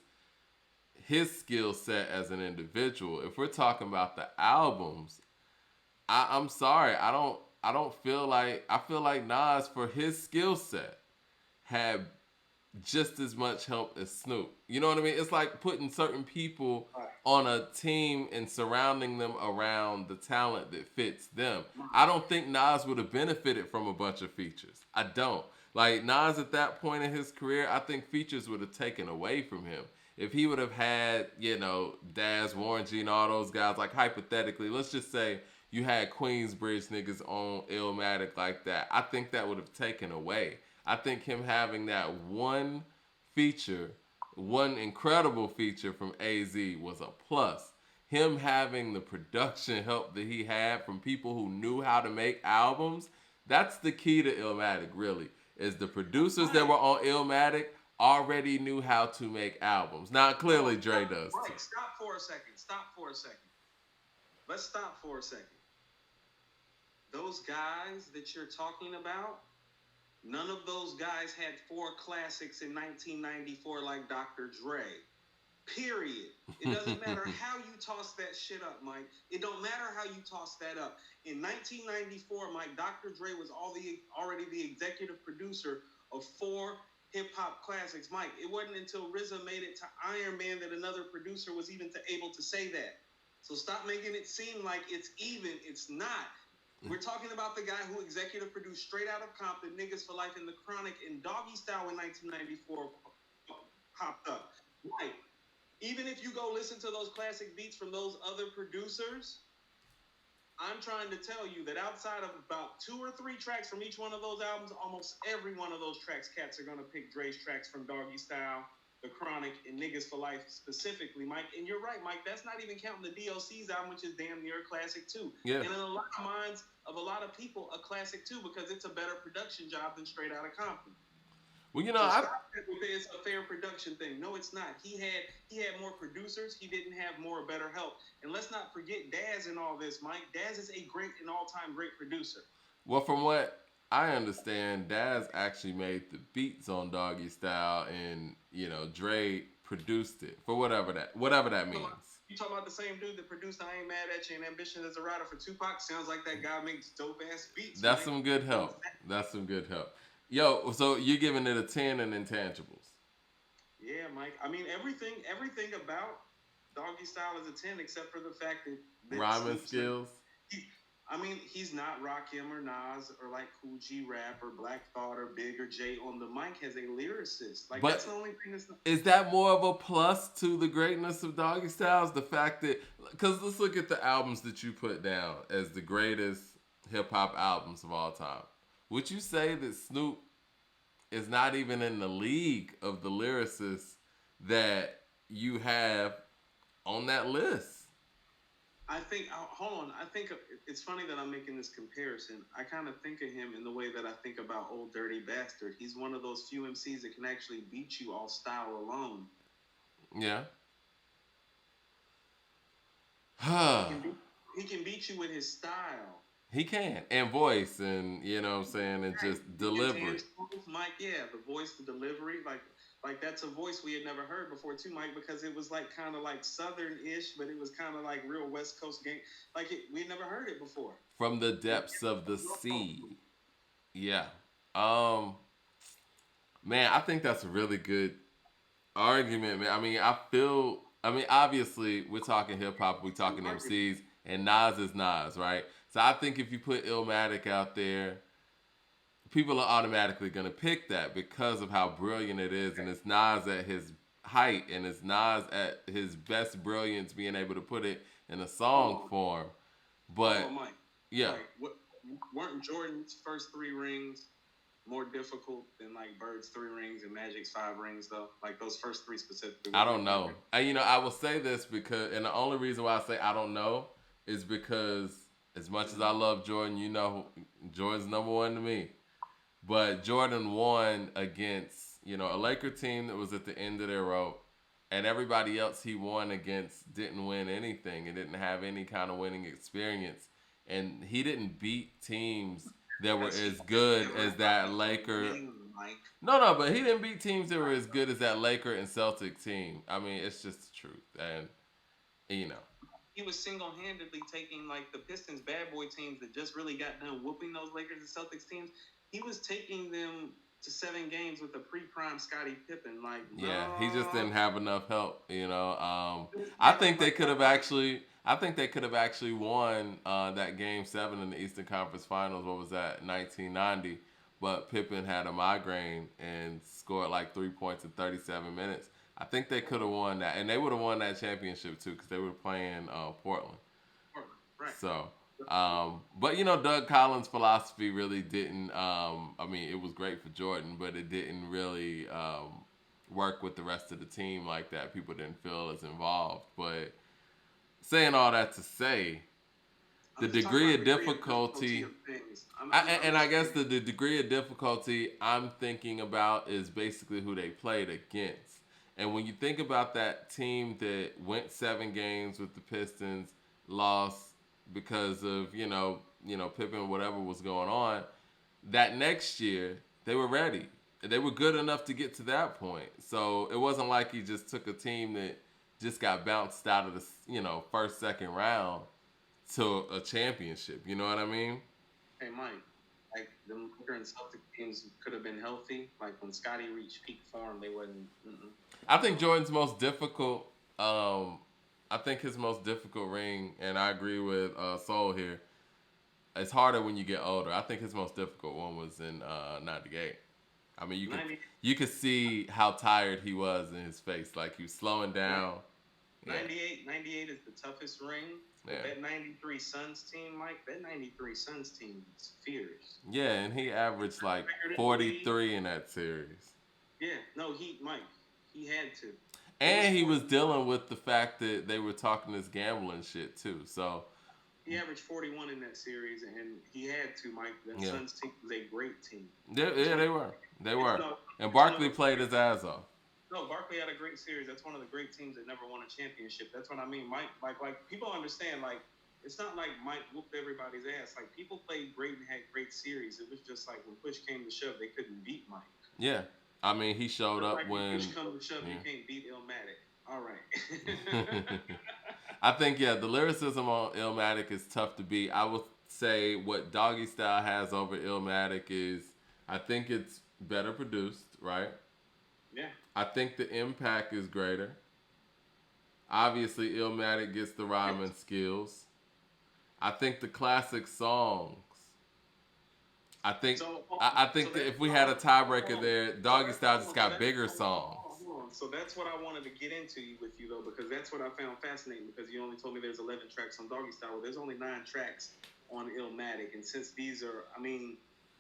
his skill set as an individual. If we're talking about the albums, I'm sorry, I feel like Nas, for his skill set, had just as much help as Snoop. You know what I mean? It's like putting certain people on a team and surrounding them around the talent that fits them. I don't think Nas would have benefited from a bunch of features. I don't. Like, Nas at that point in his career, I think features would have taken away from him. If he would have had, Daz, Warren G, and all those guys, like, hypothetically, let's just say you had Queensbridge niggas on Illmatic like that, I think that would have taken away. I think him having that one feature one incredible feature from AZ was a plus. Him having the production help that he had from people who knew how to make albums, that's the key to Illmatic, really. Is the producers that
Right.
were on Illmatic already knew how to make albums. Now, clearly Dre does too.
Right. Stop for a second. Stop for a second. Let's stop for a second. Those guys that you're talking about, none of those guys had 4 classics in 1994 like Dr. Dre. Period. It doesn't matter how you toss that shit up, Mike. It don't matter how you toss that up. In 1994, Mike, Dr. Dre was already the executive producer of 4 hip-hop classics. Mike, it wasn't until RZA made it to Iron Man that another producer was even able to say that. So stop making it seem like it's even. It's not. We're talking about the guy who executive produced Straight Outta Compton, Niggas for Life, and The Chronic, and Doggystyle in 1994 popped up. Right. Even if you go listen to those classic beats from those other producers, I'm trying to tell you that outside of about 2 or 3 tracks from each one of those albums, almost every one of those tracks, cats are going to pick Dre's tracks from Doggystyle, The Chronic, and Niggas for Life specifically, Mike. And you're right, Mike, that's not even counting the DLC's album, which is damn near a classic too.
Yeah.
And in a lot of minds of a lot of people, a classic too, because it's a better production job than Straight Outta Compton.
Well,
It's a fair production thing. No, it's not. He had more producers. He didn't have more or better help. And let's not forget Daz in all this, Mike. Daz is an all-time great producer.
Well, from what I understand, Daz actually made the beats on Doggystyle, and Dre produced it for whatever that means.
You talking about the same dude that produced "I Ain't Mad at You" and "Ambition as a Rider" for Tupac? Sounds like that guy makes dope ass beats.
That's some good help. Yo, so you're giving it a 10 in intangibles.
Yeah, Mike. I mean, everything about Doggystyle is a 10, except for the fact that
rhyming skills.
He's not Rakim or Nas or like Cool G Rap or Black Thought or Big or Jay on the mic as a lyricist. Like, that's the only thing that's not...
Is that more of a plus to the greatness of Doggystyle? Is the fact that, because let's look at the albums that you put down as the greatest hip hop albums of all time. Would you say that Snoop is not even in the league of the lyricists that you have on that list?
I think it's funny that I'm making this comparison. I kind of think of him in the way that I think about Old Dirty Bastard. He's one of those few MCs that can actually beat you all style alone.
Yeah.
He can beat you with his style.
He can. And voice, and and just delivery.
Mike, yeah, the voice, the delivery, like that's a voice we had never heard before too, Mike, because it was like kind of like Southern-ish, but it was kind of like real West Coast gang. Like we had never heard it before.
From the depths of the sea. Yeah. Man, I think that's a really good argument, man. Obviously, we're talking hip hop, we're talking MCs, and Nas is Nas, right? So I think if you put Illmatic out there, people are automatically going to pick that because of how brilliant it is, and it's Nas at his height, and it's Nas at his best brilliance being able to put it in a song form. But,
Mike,
yeah.
Weren't Jordan's first 3 rings more difficult than like Bird's 3 rings and Magic's 5 rings, though? Like those first 3 specifically?
I don't know. I will say this because, and the only reason why I say I don't know is because as much as I love Jordan, Jordan's number 1 to me. But Jordan won against, a Laker team that was at the end of their rope, and everybody else he won against didn't win anything and didn't have any kind of winning experience. And he didn't beat teams that were as good as that Laker. No, but he didn't beat teams that were as good as that Laker and Celtic team. I mean, it's just the truth. And,
he was single-handedly taking like the Pistons bad boy teams that just really got done whooping those Lakers and Celtics teams. He was taking them to 7 games with a pre-prime Scottie Pippen.
He just didn't have enough help. I think they could have actually won that Game 7 in the Eastern Conference Finals. What was that? 1990. But Pippen had a migraine and scored like 3 points in 37 minutes. I think they could have won that, and they would have won that championship too because they were playing Portland.
Right.
So, but Doug Collins' philosophy really didn't. It was great for Jordan, but it didn't really work with the rest of the team like that. People didn't feel as involved. But saying all that to say, the
I'm just talking
degree
about
of
degree of difficulty
difficulty,
of things. I'm
and I
just
guess the degree of difficulty I'm thinking about is basically who they played against. And when you think about that team that went 7 games with the Pistons, lost because of Pippen, whatever was going on, that next year they were ready. They were good enough to get to that point. So it wasn't like he just took a team that just got bounced out of the first second round to a championship. You know what I mean?
hey Mike, like the Lakers and Celtic teams could have been healthy. Like when Scotty reached peak form, they wasn't. Mm-mm.
I think Jordan's most difficult. I think his most difficult ring, and I agree with Soul here. It's harder when you get older. I think his most difficult one was in '98. I mean,
90,
you could see how tired he was in his face. Like he was slowing down. Yeah.
98 is the toughest ring.
Yeah.
That 93 Suns team, Mike, that 93 Suns team is fierce.
Yeah, and he averaged like 43 in that series.
Yeah, no, Mike, he had to.
And he was dealing with the fact that they were talking this gambling shit too. So
he averaged 41 in that series, and he had to, Mike. That Suns team was a great team.
Yeah, they were. They were. And Barkley played his ass off.
No, Barkley had a great series. That's one of the great teams that never won a championship. That's what I mean. Mike, like people understand, like, it's not like Mike whooped everybody's ass. Like, people played great and had great series. It was just like when push came to shove, they couldn't beat Mike.
Yeah. I mean, he showed up
like
when
push comes to shove, you can't beat Illmatic. All right.
I think, the lyricism on Illmatic is tough to beat. I would say what Doggystyle has over Illmatic is, I think it's better produced, right?
Yeah.
I think the impact is greater. Obviously, Illmatic gets the rhyming skills. I think the classic songs. I think that if we had a tiebreaker there, Doggystyle just got bigger songs.
So that's what I wanted to get into with you, though, because that's what I found fascinating, because you only told me there's 11 tracks on Doggystyle. Well, there's only 9 tracks on Illmatic. And since these are,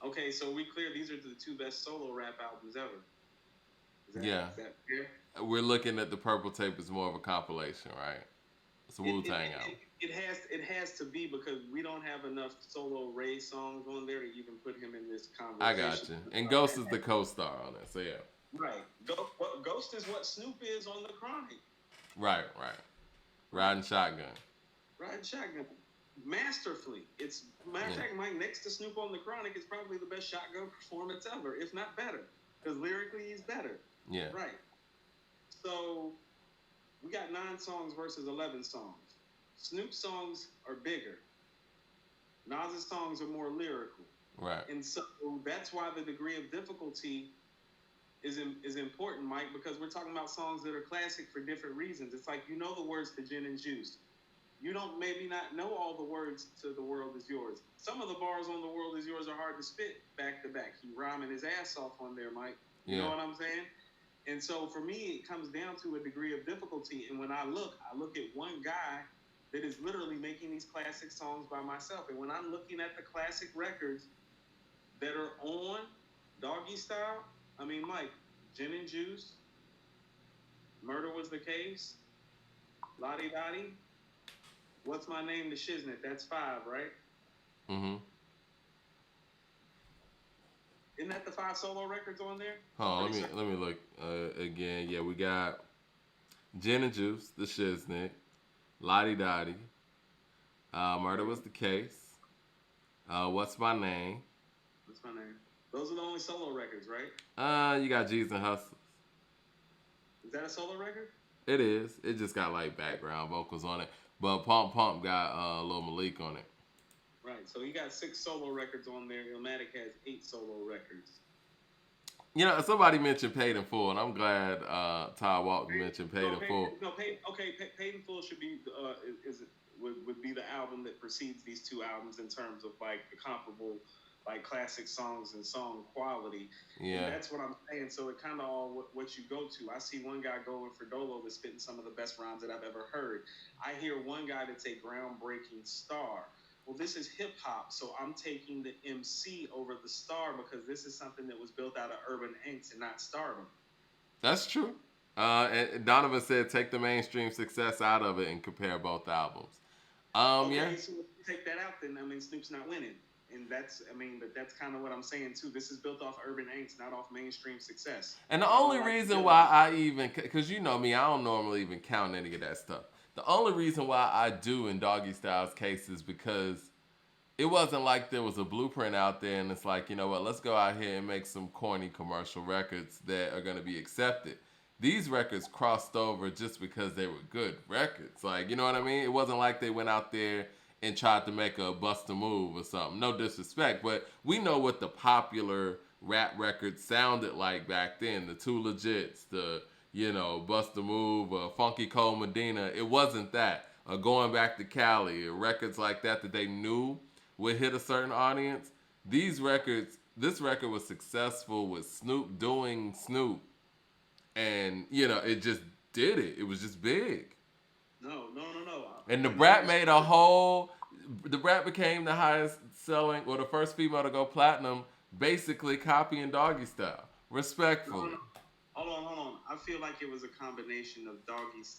okay, so we clear these are the 2 best solo rap albums ever. Is that fair?
We're looking at the Purple Tape as more of a compilation, right? It's a Wu-Tang album.
It has to be, because we don't have enough solo Ray songs on there to even put him in this conversation.
I got you. And Ghost is the co-star on it, so yeah.
Right. Ghost is what Snoop is on the Chronic.
Right. Riding shotgun.
Masterfully. It's matter of fact, Mike, next to Snoop on the Chronic is probably the best shotgun performance ever, if not better. Because lyrically he's better.
Yeah.
Right. So we got 9 songs versus 11 songs. Snoop's songs are bigger. Nas's songs are more lyrical.
Right.
And so that's why the degree of difficulty is important, Mike, because we're talking about songs that are classic for different reasons. It's like, you know the words to Gin and Juice. You don't maybe not know all the words to The World Is Yours. Some of the bars on The World Is Yours are hard to spit back to back. He rhyming his ass off on there, Mike. You know what I'm saying? And so for me, it comes down to a degree of difficulty. And when I look at one guy that is literally making these classic songs by myself. And when I'm looking at the classic records that are on Doggystyle, Mike, Gin and Juice, Murder Was the Case, Lottie Dottie, What's My Name, The Shiznit, that's 5, right?
Mm-hmm.
Isn't that the 5 solo records on there?
Oh, let me look again. Yeah, we got Gin and Juice, The Shiznit, Lottie Dottie, Murder Was the Case, What's My Name.
What's My Name? Those are the only solo records, right?
You got G's and Hustles.
Is that a solo record?
It is. It just got like background vocals on it. But Pump got Lil Malik on it.
Right. So he got 6 solo records on there. Illmatic has 8 solo records.
Somebody mentioned Paid in Full, and I'm glad Todd Walton mentioned Paid in Full.
Paid in Full should be would be the album that precedes these 2 albums in terms of like the comparable like classic songs and song quality. Yeah. And that's what I'm saying. So it kind of all what you go to. I see one guy going for Dolo that's spitting some of the best rhymes that I've ever heard. I hear one guy that's a groundbreaking star. Well, this is hip hop, so I'm taking the MC over the star because this is something that was built out of urban angst and not stardom.
That's true. And Donovan said, take the mainstream success out of it and compare both albums. Yeah.
Okay, so if you take that out, then I mean Snoop's not winning, and that's I mean, but that's kind of what I'm saying too. This is built off urban angst, not off mainstream success.
And the
I don't
only
like the
reason
villain.
why I even, because you know me, I don't normally even count any of that stuff. The only reason why I do in Doggy Style's case is because it wasn't like there was a blueprint out there and it's like, you know what, let's go out here and make some corny commercial records that are going to be accepted. These records crossed over just because they were good records. Like, you know what I mean? It wasn't like they went out there and tried to make a bust a move or something. No disrespect, but we know what the popular rap records sounded like back then. The Two Legits, the, you know, Bust a Move, Funky Cole Medina. It wasn't that. Going back to Cali, records like that that they knew would hit a certain audience. These records, this record was successful with Snoop doing Snoop, and you know it just did it. It was just big.
No, no, no, no.
And the
And
Brat
here's
made a whole. The Brat became the highest selling, or the first female to go platinum, basically copying Doggy Style.
no, no,
Respectfully,
no. Hold on. I feel like it was a combination of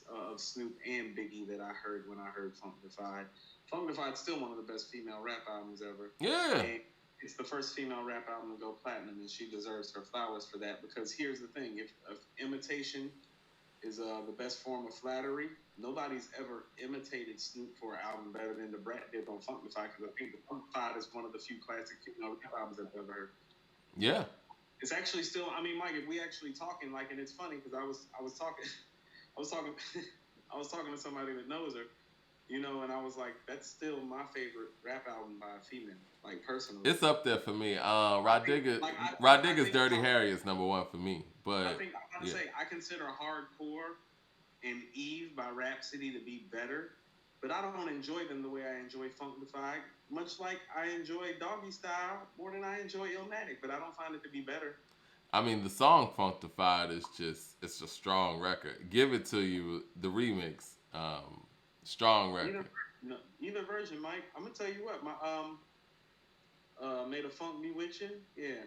of Snoop and Biggie that I heard when I heard Funkdafied. Funkdafied's still one of the best female rap albums ever.
yeah.
And it's the first female rap album to go platinum, and she deserves her flowers for that. Because here's the thing: if imitation is the best form of flattery, nobody's ever imitated Snoop for an album better than the Brat did on Funkdafied. Because I think the Funkdafied is one of the few classic female rap albums I've ever heard.
Yeah.
It's actually still. I mean, Mike, if we actually talking like, and it's funny because I was talking, I was talking, I was talking to somebody that knows her, you know, and I was like, that's still my favorite rap album by a female, like personally.
It's up there for me.
I
Rod
think,
Digger,
like,
Rod
I
Digger's
think
Dirty Harry is number one for me.
I
But
think I'm gonna
yeah,
say I consider Hardcore and Eve by Rhapsody to be better, but I don't enjoy them the way I enjoy Funkdafied. Much like I enjoy Doggy Style more than I enjoy Illmatic, but I don't find it to be better.
I mean, the song "Funkdafied" is just—it's a strong record. Give It to You, the remix, strong
Either
record.
no, either version, Mike. I'm gonna tell you what, my made a funk bewitching. Yeah,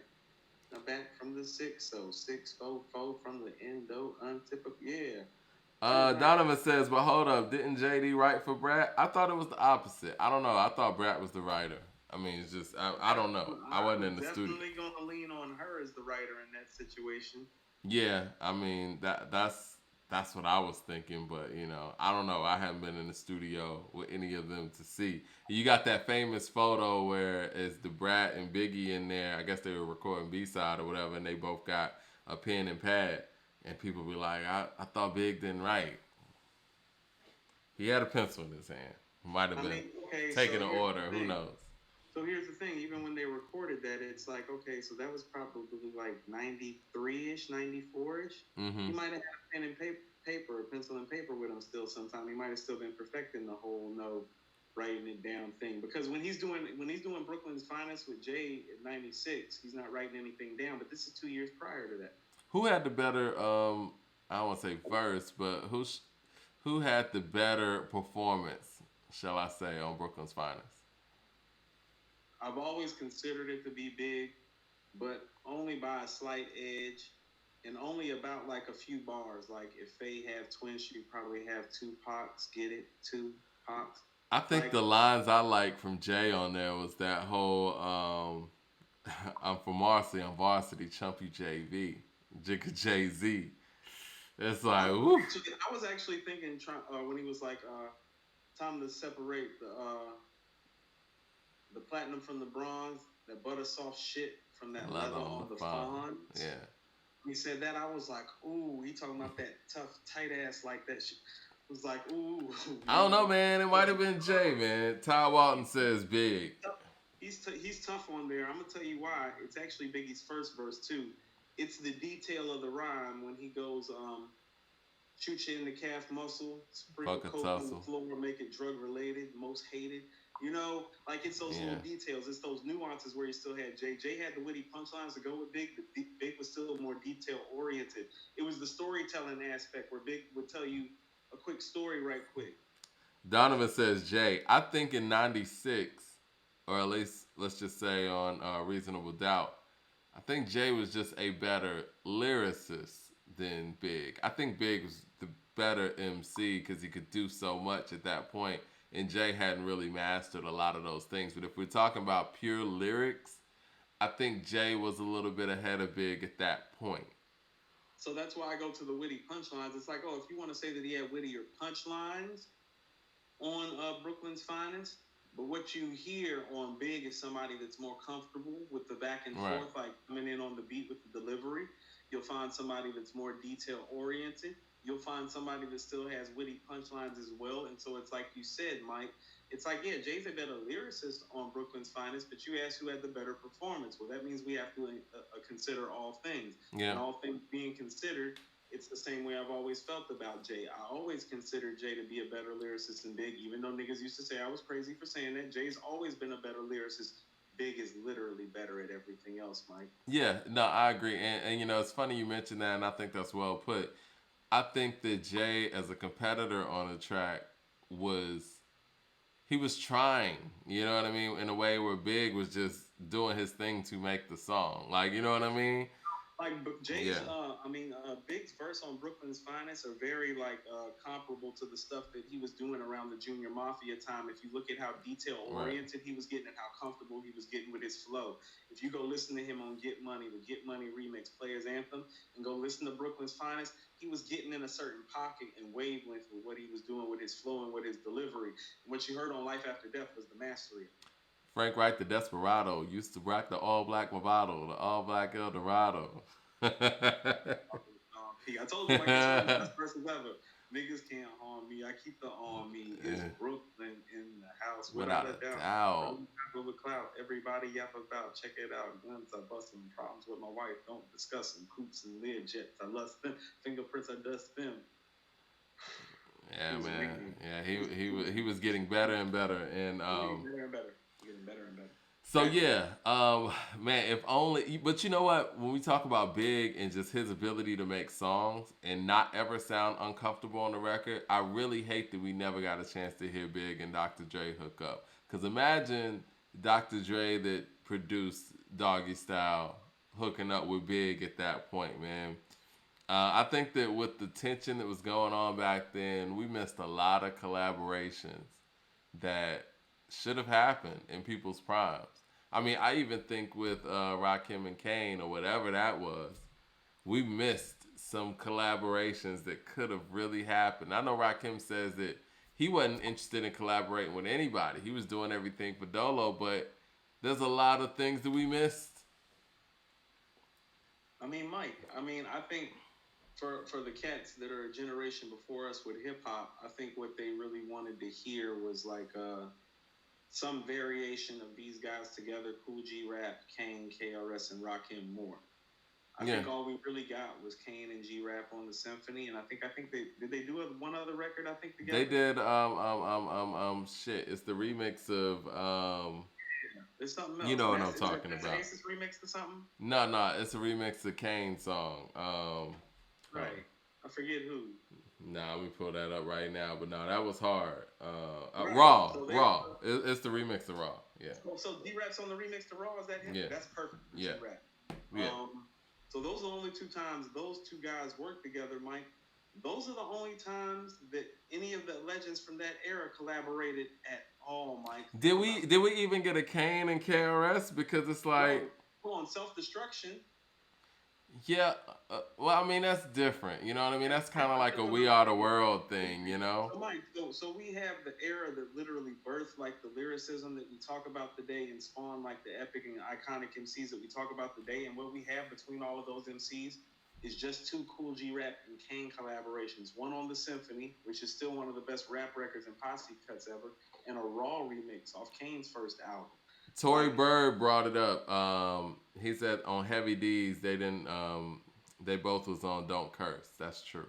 now back from the 604 from the endo untypical. Yeah, that is not.
Donovan says, but hold up, didn't JD write for Brat? I thought it was the opposite. I don't know. I thought Brat was the writer. I mean, it's just I don't know. I wasn't in
I'm
the studio.
definitely gonna lean on her as the writer in that situation.
Yeah, I mean that's what I was thinking, but you know, I don't know. I haven't been in the studio with any of them to see. You got that famous photo where it's the Brat and Biggie in there. I guess they were recording B side or whatever, and they both got a pen and pad. And people be like, I thought Big didn't write. He had a pencil in his hand. Might have
I
been
mean, okay,
taking
so
an
here's
order.
the
Who
thing.
knows?
So here's the thing. Even when they recorded that, it's like, okay, so that was probably like 93 ish, 94 ish.
Mm-hmm.
He might have had a pen and paper, a pencil and paper with him still. Sometime he might have still been perfecting the whole no writing it down thing. Because when he's doing Brooklyn's Finest with Jay at 96, he's not writing anything down. But this is 2 years prior to that.
Who had the better? I don't want to say verse, but who had the better performance? Shall I say on Brooklyn's Finest?
I've always considered it to be Big, but only by a slight edge, and only about like a few bars. Like if they have twins, you probably have two Pox. Get it? Two Pox.
I think
Like
the lines I like from Jay on there was that whole I'm from Marcy, I'm varsity, chumpy JV, Jigga Jay Z. It's like, woo.
I was actually thinking when he was like, time to separate the platinum from the bronze, that butter soft shit from that leather on the fawn.
Yeah.
He said that, I was like, ooh, he talking about that tough, tight ass like that shit. I was like, ooh.
I don't know, man. It might have been Jay, man. Ty Walton says Big.
He's tough on there. I'm gonna tell you why. It's actually Biggie's first verse too. It's the detail of the rhyme when he goes, shoot you in the calf muscle, sprinkle
Fuck a
coke on the
tussle.
floor, make it drug related, most hated. You know, like it's those little details. It's those nuances where you still had Jay. Jay had the witty punchlines to go with Big, but Big was still more detail oriented. It was the storytelling aspect where Big would tell you a quick story right quick.
Donovan says Jay. I think in '96, or at least let's just say on Reasonable Doubt, I think Jay was just a better lyricist than Big. I think Big was the better MC because he could do so much at that point, and Jay hadn't really mastered a lot of those things. But if we're talking about pure lyrics, I think Jay was a little bit ahead of Big at that point.
So that's why I go to the witty punchlines. It's like, oh, if you want to say that he had wittier punchlines on Brooklyn's Finest, but what you hear on Big is somebody that's more comfortable with the back and
Right.
forth, like coming in on the beat with the delivery. You'll find somebody that's more detail oriented. You'll find somebody that still has witty punchlines as well. And so it's like you said, Mike, it's like, yeah, Jay's a better lyricist on Brooklyn's Finest, but you asked who had the better performance. Well, that means we have to consider all things.
Yeah.
And all things being considered, it's the same way I've always felt about Jay. I always considered Jay to be a better lyricist than Big, even though niggas used to say I was crazy for saying that. Jay's always been a better lyricist. Big is literally better at everything else, Mike.
Yeah, no, I agree. And you know, it's funny you mentioned that, and I think that's well put. I think that Jay, as a competitor on the track, he was trying, you know what I mean, in a way where Big was just doing his thing to make the song. Like, you know what I mean?
Like Jay's, Big's verse on Brooklyn's Finest are very comparable to the stuff that he was doing around the Junior Mafia time. If you look at how detail oriented he was getting and how comfortable he was getting with his flow. If you go listen to him on Get Money, the Get Money remix Players Anthem, and go listen to Brooklyn's Finest, he was getting in a certain pocket and wavelength with what he was doing with his flow and with his delivery. And what you heard on Life After Death was the mastery.
Frank Wright, the Desperado, used to rock the all-black Movado, the all-black Eldorado.
I told you, Mike, it's one of the best verses ever. Niggas can't harm me. I keep the on me. It's Brooklyn in the house.
Without a doubt.
With clout. Everybody yap about. Check it out. Guns I bustin'. Problems with my wife. Don't discuss them. Coops and lid jets. I lust them. Fingerprints I dust them.
Yeah, man. Yeah, he was getting better and better. And
better and better. Getting better and better.
So yeah, man, if only. But you know what? When we talk about Big and just his ability to make songs and not ever sound uncomfortable on the record, I really hate that we never got a chance to hear Big and Dr. Dre hook up. Because imagine Dr. Dre that produced Doggystyle hooking up with Big at that point, man. I think that with the tension that was going on back then, we missed a lot of collaborations that should have happened in people's primes. I mean, I even think with Rakim and Kane or whatever that was, we missed some collaborations that could have really happened. I know Rakim says that he wasn't interested in collaborating with anybody. He was doing everything for Dolo, but there's a lot of things that we missed.
I mean, Mike, I think for the cats that are a generation before us with hip-hop, I think what they really wanted to hear was some variation of these guys together, Cool G Rap, Kane, KRS, and Rakim Moore. I think all we really got was Kane and G Rap on the Symphony, and I think they do one other record, I think, together?
They did shit. It's the remix of
It's something else.
You know what I'm talking about.
Is remix to something?
No, it's a remix of Kane's song.
Right. I forget who.
Nah, let me pull that up right now. But no, that was hard.
Right.
Raw.
So
Raw. It's the remix to Raw. Yeah.
So D-Rap's on the remix to Raw? Is that him?
Yeah.
That's perfect for D-Rap.
Yeah.
So those are the only two times those two guys worked together, Mike. Those are the only times that any of the legends from that era collaborated at all, Mike.
Did we even get a Kane and KRS? Because it's like...
on Self-Destruction.
Yeah, well, I mean, that's different. You know what I mean? That's kind of like a We Are the World thing, you know?
So, Mike, so we have the era that literally birthed, the lyricism that we talk about today and spawned, the epic and iconic MCs that we talk about today. And what we have between all of those MCs is just two Cool G Rap and Kane collaborations. One on the Symphony, which is still one of the best rap records and posse cuts ever, and a Raw remix off Kane's first album.
Tory Bird brought it up. He said on Heavy D's they didn't. They both was on Don't Curse. That's true.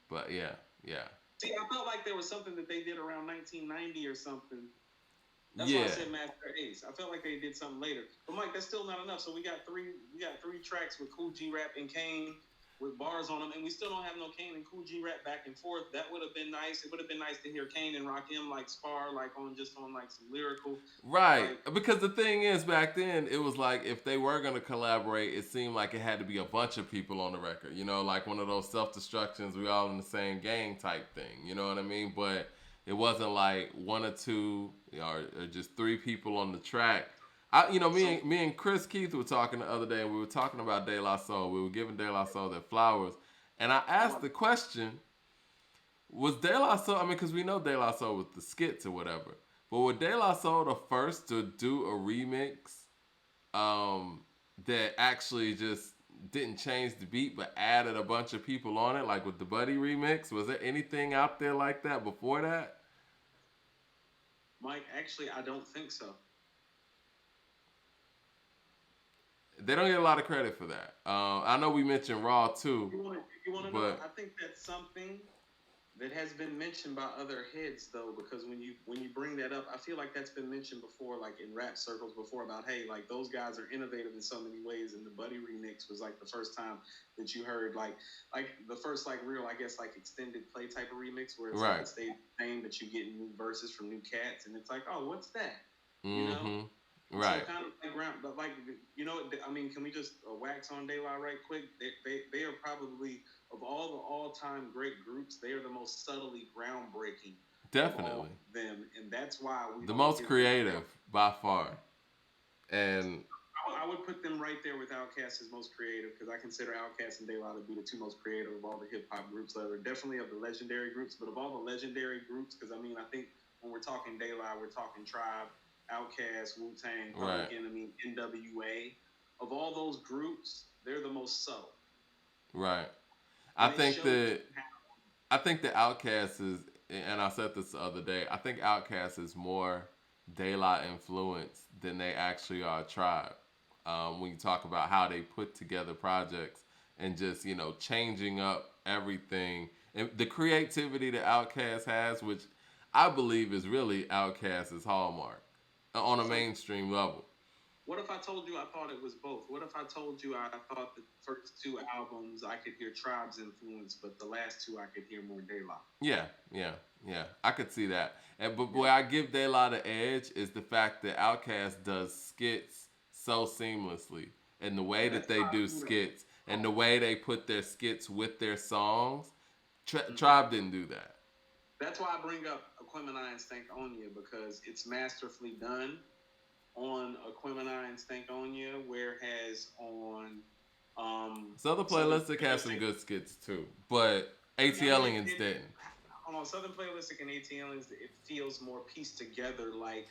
But yeah.
See, I felt like there was something that they did around 1990 or something. That's
why
I said Master Ace. I felt like they did something later. But Mike, that's still not enough. So we got three tracks with Cool G Rap and Kane. with bars on them, and we still don't have no Kane and Cool G rap back and forth. That would have been nice. It would have been nice to hear Kane and Rakim like spar, like on like some lyrical,
Right.
like
Because the thing is, back then, it was like if they were going to collaborate, it seemed like it had to be a bunch of people on the record. You know, like one of those self destructions, we all in the same gang type thing. You know what I mean? But it wasn't like one or two or just three people on the track.
so.
Me and Chris Keith were talking the other day, and we were talking about De La Soul. We were giving De La Soul their flowers, and I asked the question: was De La Soul? I mean, because we know De La Soul with the skits or whatever, but was De La Soul the first to do a remix that actually just didn't change the beat but added a bunch of people on it, like with the Buddy remix? Was there anything out there like that before that?
Mike, actually, I don't think so.
They don't get a lot of credit for that. I know we mentioned Raw too,
You want to know?
but
I think that's something that has been mentioned by other heads though, because when you bring that up, I feel like that's been mentioned before, like in rap circles before, about hey, like those guys are innovative in so many ways, and the Buddy remix was like the first time that you heard like the first like real, I guess, like extended play type of remix where it's like
right.
it stayed the same, but you get new verses from new cats, and it's like, oh, what's that? You know?
Mm-hmm.
So
Right.
kind of like ground, but like I mean, can we just wax on De La right quick? They are probably of all the all time great groups, they are the most subtly groundbreaking of all
Definitely.
of them, and that's why we
The
don't
most
give them.
creative by far. And
I would put them right there with Outkast as most creative because I consider Outkast and De La to be the two most creative of all the hip hop groups ever. Definitely of the legendary groups, but of all the legendary groups, because I mean, I think when we're talking De La, we're talking Tribe, Outkast, Wu Tang,
right.
Public Enemy, NWA. Of all those groups, they're the most subtle,
Right. I
and it
think
shows.
that I think the Outcast is, and I said this the other day. I think Outcast is more De La influence than they actually are Tribe. When you talk about how they put together projects and just changing up everything and the creativity that Outkast has, which I believe is really Outkast's hallmark on a
So
mainstream level.
what if I told you I thought it was both? What if I told you I thought the first two albums I could hear Tribe's influence, but the last two I could hear more De La?
Yeah, yeah, yeah. I could see that. And but
Yeah.
where I give De La the edge is the fact that Outkast does skits so seamlessly, and the way that
That's
they do
why
skits, and the way they put their skits with their songs.
I,
Tribe didn't do that.
that's why I bring up Aquemini and Stankonia because it's masterfully done on Aquemini and Stankonia, whereas on
So the
Southern
Playlistic has some
Playalistic,
good skits too, but
I mean,
ATLians didn't.
on Southern Playalistic and ATLs, it feels more pieced together, like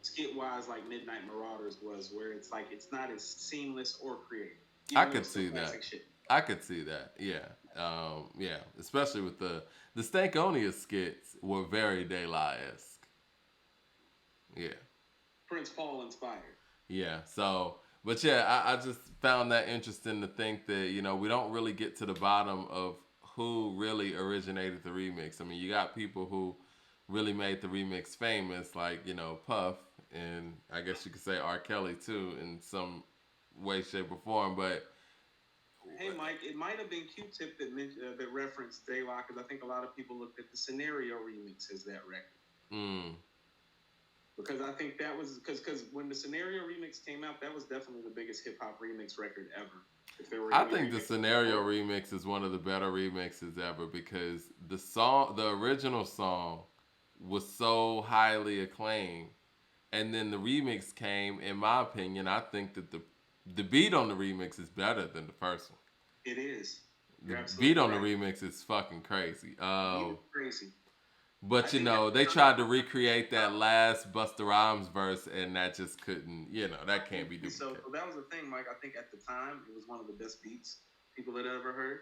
skit wise, like Midnight Marauders was, where it's like it's not as seamless or creative,
I
even though
could
it's still
see that.
classic shit.
I could see that. Yeah. Yeah. Especially with the Stankonia skits were very De La esque. Yeah.
Prince Paul inspired.
Yeah. So, but yeah, I just found that interesting to think that we don't really get to the bottom of who really originated the remix. I mean, you got people who really made the remix famous, like Puff, and I guess you could say R. Kelly too, in some way, shape, or form. But
Hey, Mike, it might have been Q-Tip that referenced De La because I think a lot of people looked at the Scenario remix as that record.
mm,
Because I think that was because when the Scenario remix came out, that was definitely the biggest hip hop remix record ever. If there were
I
any
think the
remix
Scenario remix is one of the better remixes ever because the original song, was so highly acclaimed, and then the remix came. In my opinion, I think that the beat on the remix is better than the first one.
it is.
The
You're
beat
absolutely
on the
right.
remix is fucking crazy.
Beat is crazy. I
But
think at
they
the
tried to
time,
recreate that last Busta Rhymes verse, and that just couldn't. That can't be
so
duplicated.
that was the thing, Mike. I think at the time it was one of the best beats people had ever heard.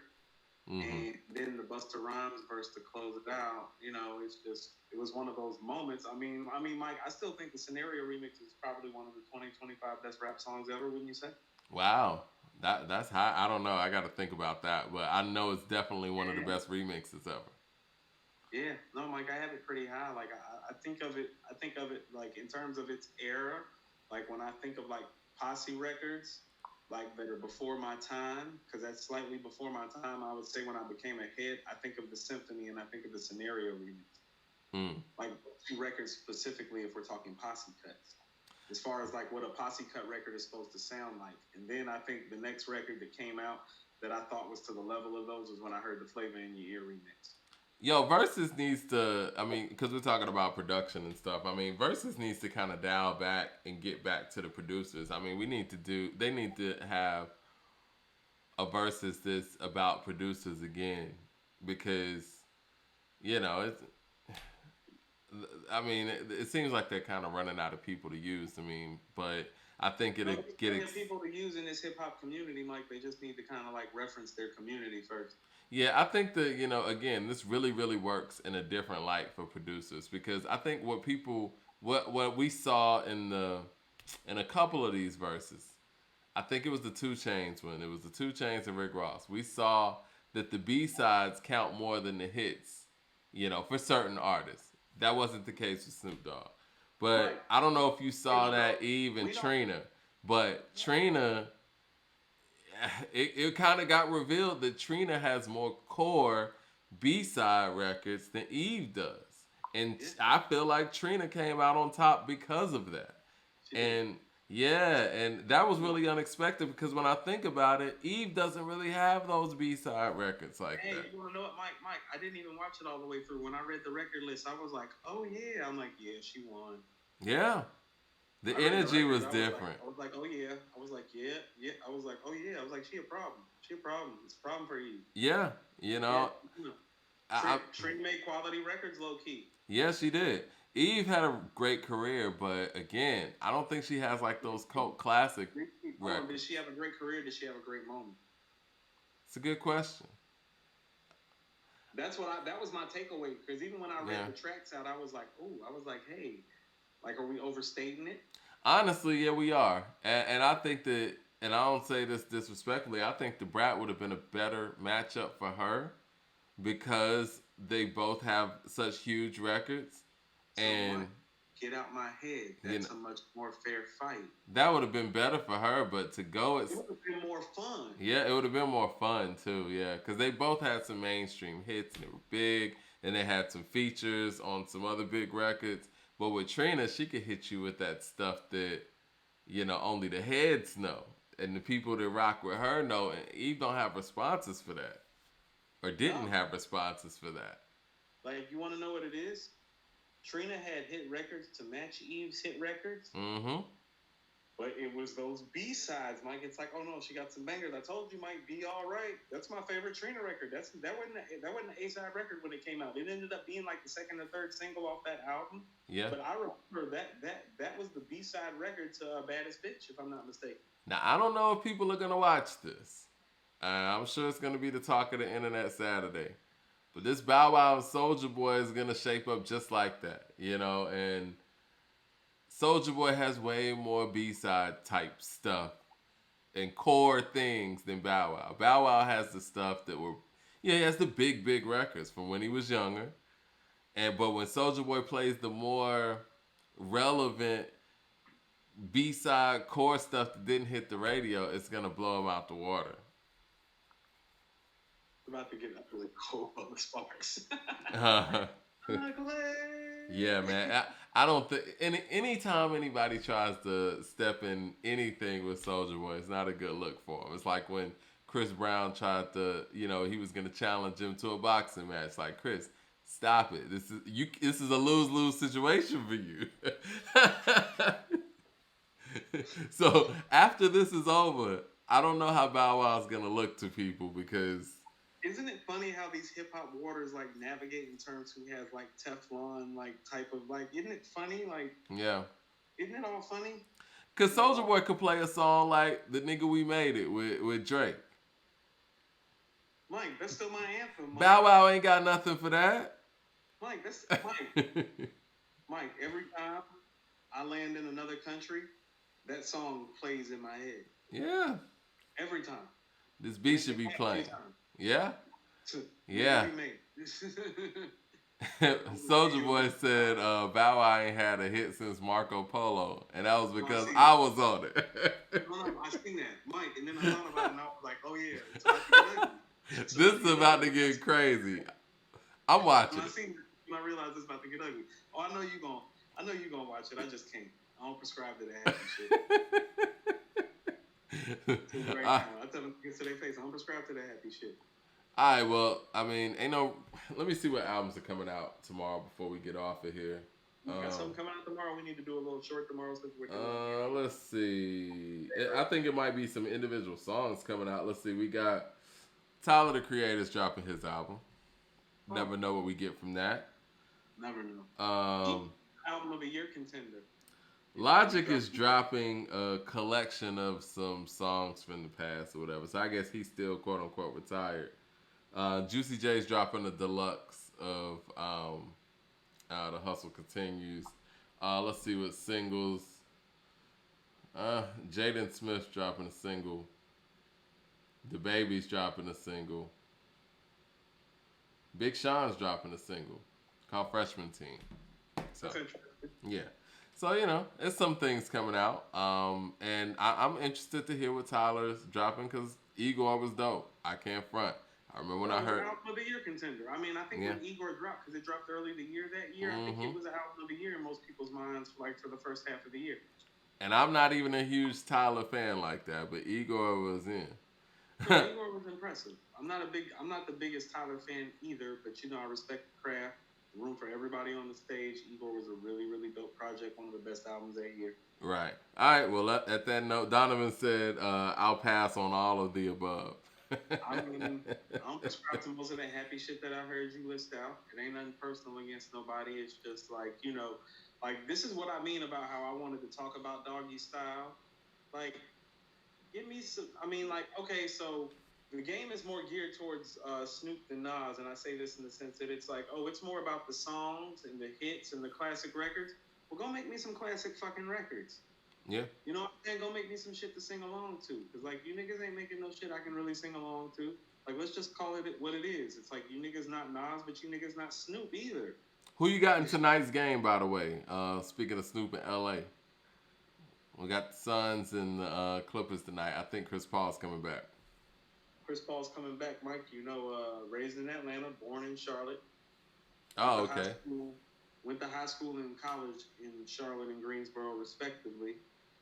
Hmm.
And then the Busta Rhymes verse to close it out, it's just it was one of those moments. Mike, I still think the Scenario remix is probably one of the 2025 best rap songs ever. Wouldn't you say?
Wow, that's high. I don't know. I got to think about that, but I know it's definitely one of the
Yeah,
best remixes ever.
yeah. No, Mike, I have it pretty high. Like I think of it. I think of it like in terms of its era. Like when I think of like Posse records, like that are before my time, because that's slightly before my time. I would say when I became a hit, I think of the Symphony and I think of the Scenario remix.
Mm.
Like two records specifically, if we're talking posse cuts, as far as like what a posse cut record is supposed to sound like. And then I think the next record that came out that I thought was to the level of those was when I heard the Flavor in Your Ear remix.
Yo, Versus needs to, I mean, because we're talking about production and stuff. I mean, Versus needs to kind of dial back and get back to the producers. I mean, they need to have a Versus that's about producers again. Because, it's, I mean, it seems like they're kind of running out of people to use. I mean, but I think it'll
No,
get,
plenty of people to use in this hip hop community, Mike. They just need to kind of like reference their community first.
yeah, I think that, again, this really, really works in a different light for producers because I think what we saw in a couple of these verses, I think it was the Two Chains one. It was the Two Chains and Rick Ross. We saw that the B sides count more than the hits, for certain artists. That wasn't the case with Snoop Dogg.
Right.
But I don't know if you saw that Eve and Trina, but Trina it kind of got revealed that Trina has more core B-side records than Eve does. And I feel like Trina came out on top because of that. And yeah, and that was really unexpected because when I think about it, Eve doesn't really have those B-side records like
Hey,
that.
you want to know what, Mike? Mike, I didn't even watch it all the way through. When I read the record list, I was like, oh yeah. I'm like, yeah, she won.
Yeah. The energy was different.
I was like, oh yeah. I was like, yeah, yeah. I was like, oh yeah. I was like, she a problem. She a problem. It's a problem for you.
Yeah,
Trina made quality records low key.
Yeah, she did. Eve had a great career, but again, I don't think she has like those cult classic records.
Did she have a great career? Did she have a great moment?
It's a good question.
That was my takeaway because even when I read the tracks out, I was like, hey, like, are we overstating it?
Honestly, yeah, we are, and I think that, and I don't say this disrespectfully, I think the Brat would have been a better matchup for her because they both have such huge records, and
get out my head. That's a much more fair fight.
That would have been better for her, but to go,
it would have been more fun.
Yeah, it would have been more fun too. Yeah, because they both had some mainstream hits and they were big, and they had some features on some other big records. But with Trina, she could hit you with that stuff that only the heads know, and the people that rock with her know. And Eve don't have responses for that, or didn't have responses for that.
Like, you want to know what it is? Trina had hit records to match Eve's hit records.
Mm-hmm.
But it was those B-sides, Mike. It's like, oh no, she got some bangers. I told you, Mike, Be All Right. That's my favorite Trina record. That wasn't an A-side record when it came out. It ended up being like the second or third single off that album.
Yeah.
But I remember that was the B-side record to Baddest Bitch, if I'm not mistaken.
Now, I don't know if people are going to watch this. I'm sure it's going to be the talk of the internet Saturday. But this Bow Wow and Soulja Boy is going to shape up just like that, and Soulja Boy has way more B-side type stuff and core things than Bow Wow. Bow Wow has the stuff that he has the big records from when he was younger. But when Soulja Boy plays the more relevant B-side core stuff that didn't hit the radio, it's going to blow him out the water.
About to get really cold on the sparks.
Yeah, man. I don't think anytime anybody tries to step in anything with Soulja Boy, it's not a good look for him. It's like when Chris Brown tried to, he was gonna challenge him to a boxing match. Like, Chris, stop it. This is a lose-lose situation for you. So after this is over, I don't know how Bow Wow's gonna look to people because.
Isn't it funny how these hip hop waters like navigate in terms who has like Teflon like type of like? Isn't it funny? Like,
yeah.
Isn't it all funny?
Cause Soulja Boy could play a song like "The Nigga We Made It" with Drake.
Mike, that's still my anthem. Mike.
Bow Wow ain't got nothing for that.
Mike, that's Mike. Mike, every time I land in another country, that song plays in my head.
Yeah.
Every time.
This beat should be playing. Yeah. Yeah. Soldier Boy said Bow Wow ain't had a hit since Marco Polo, and that was
No, I
because
seen
I
that.
was on it.
No, no, I seen that, Mike. And then I thought about it, and I was like, oh yeah, it's about to get ugly. It's
This
about to
is
get
about
ugly.
to
When I
get
seen that,
crazy. I'm
when
watching
I
it.
seen it, when I realized it's about to get ugly. Oh, I know you gonna watch it. I just can't. I don't prescribe to that happy shit. Tell you right
uh,
now. I tell them to their face. I don't prescribe to that happy shit.
all right, well, I mean, ain't no. Let me see what albums are coming out tomorrow before we get off of here.
We got something coming out tomorrow. We need to do a little short tomorrow since we're doing
Let's see. I think it might be some individual songs coming out. Let's see. We got Tyler the Creator's dropping his album.
Oh,
Never know what we get from that.
never know.
Um,
Album of the year contender. He
Logic
dropped.
is dropping a collection of some songs from the past or whatever. So I guess he's still quote unquote retired. Juicy J's dropping a deluxe of The Hustle Continues. Let's see what singles. Jaden Smith's dropping a single. The Baby's dropping a single. Big Sean's dropping a single called Freshman Team. So
That's interesting.
yeah. So it's some things coming out, and I'm interested to hear what Tyler's dropping because Igor was dope. I can't front. I remember when
Well,
I
it was an
heard,
album of the year contender. I mean, I think
yeah,
when Igor dropped, because it dropped early the year that year, I think
hmm
it was an album of the year in most people's minds, like for the first half of the year.
and I'm not even a huge Tyler fan like that, but Igor was in.
No, Igor was impressive. I'm not the biggest Tyler fan either, but I respect the craft. Room for everybody on the stage. Igor was a really, really dope project. One of the best albums that year.
Right. All right. Well, at that note, Donovan said, "I'll pass on all of the above."
I mean, I don't prescribe to most of that happy shit that I heard you list out. It ain't nothing personal against nobody. It's just like, like this is what I mean about how I wanted to talk about doggy style. Like, give me some. I mean, like, okay, so the game is more geared towards Snoop than Nas, and I say this in the sense that it's like, oh, it's more about the songs and the hits and the classic records. Well, go make me some classic fucking records.
Yeah.
You know what I'm saying? Go make me some shit to sing along to. Because, like, you niggas ain't making no shit I can really sing along to. Like, let's just call it what it is. It's like, you niggas not Nas, but you niggas not Snoop either.
Who you got in tonight's game, by the way? Speaking of Snoop in L.A., we got the Suns and the Clippers tonight. I think Chris Paul's coming back.
Chris Paul's coming back, Mike. Raised in Atlanta, born in Charlotte.
Oh, okay.
Went to high school and college in Charlotte and Greensboro, respectively.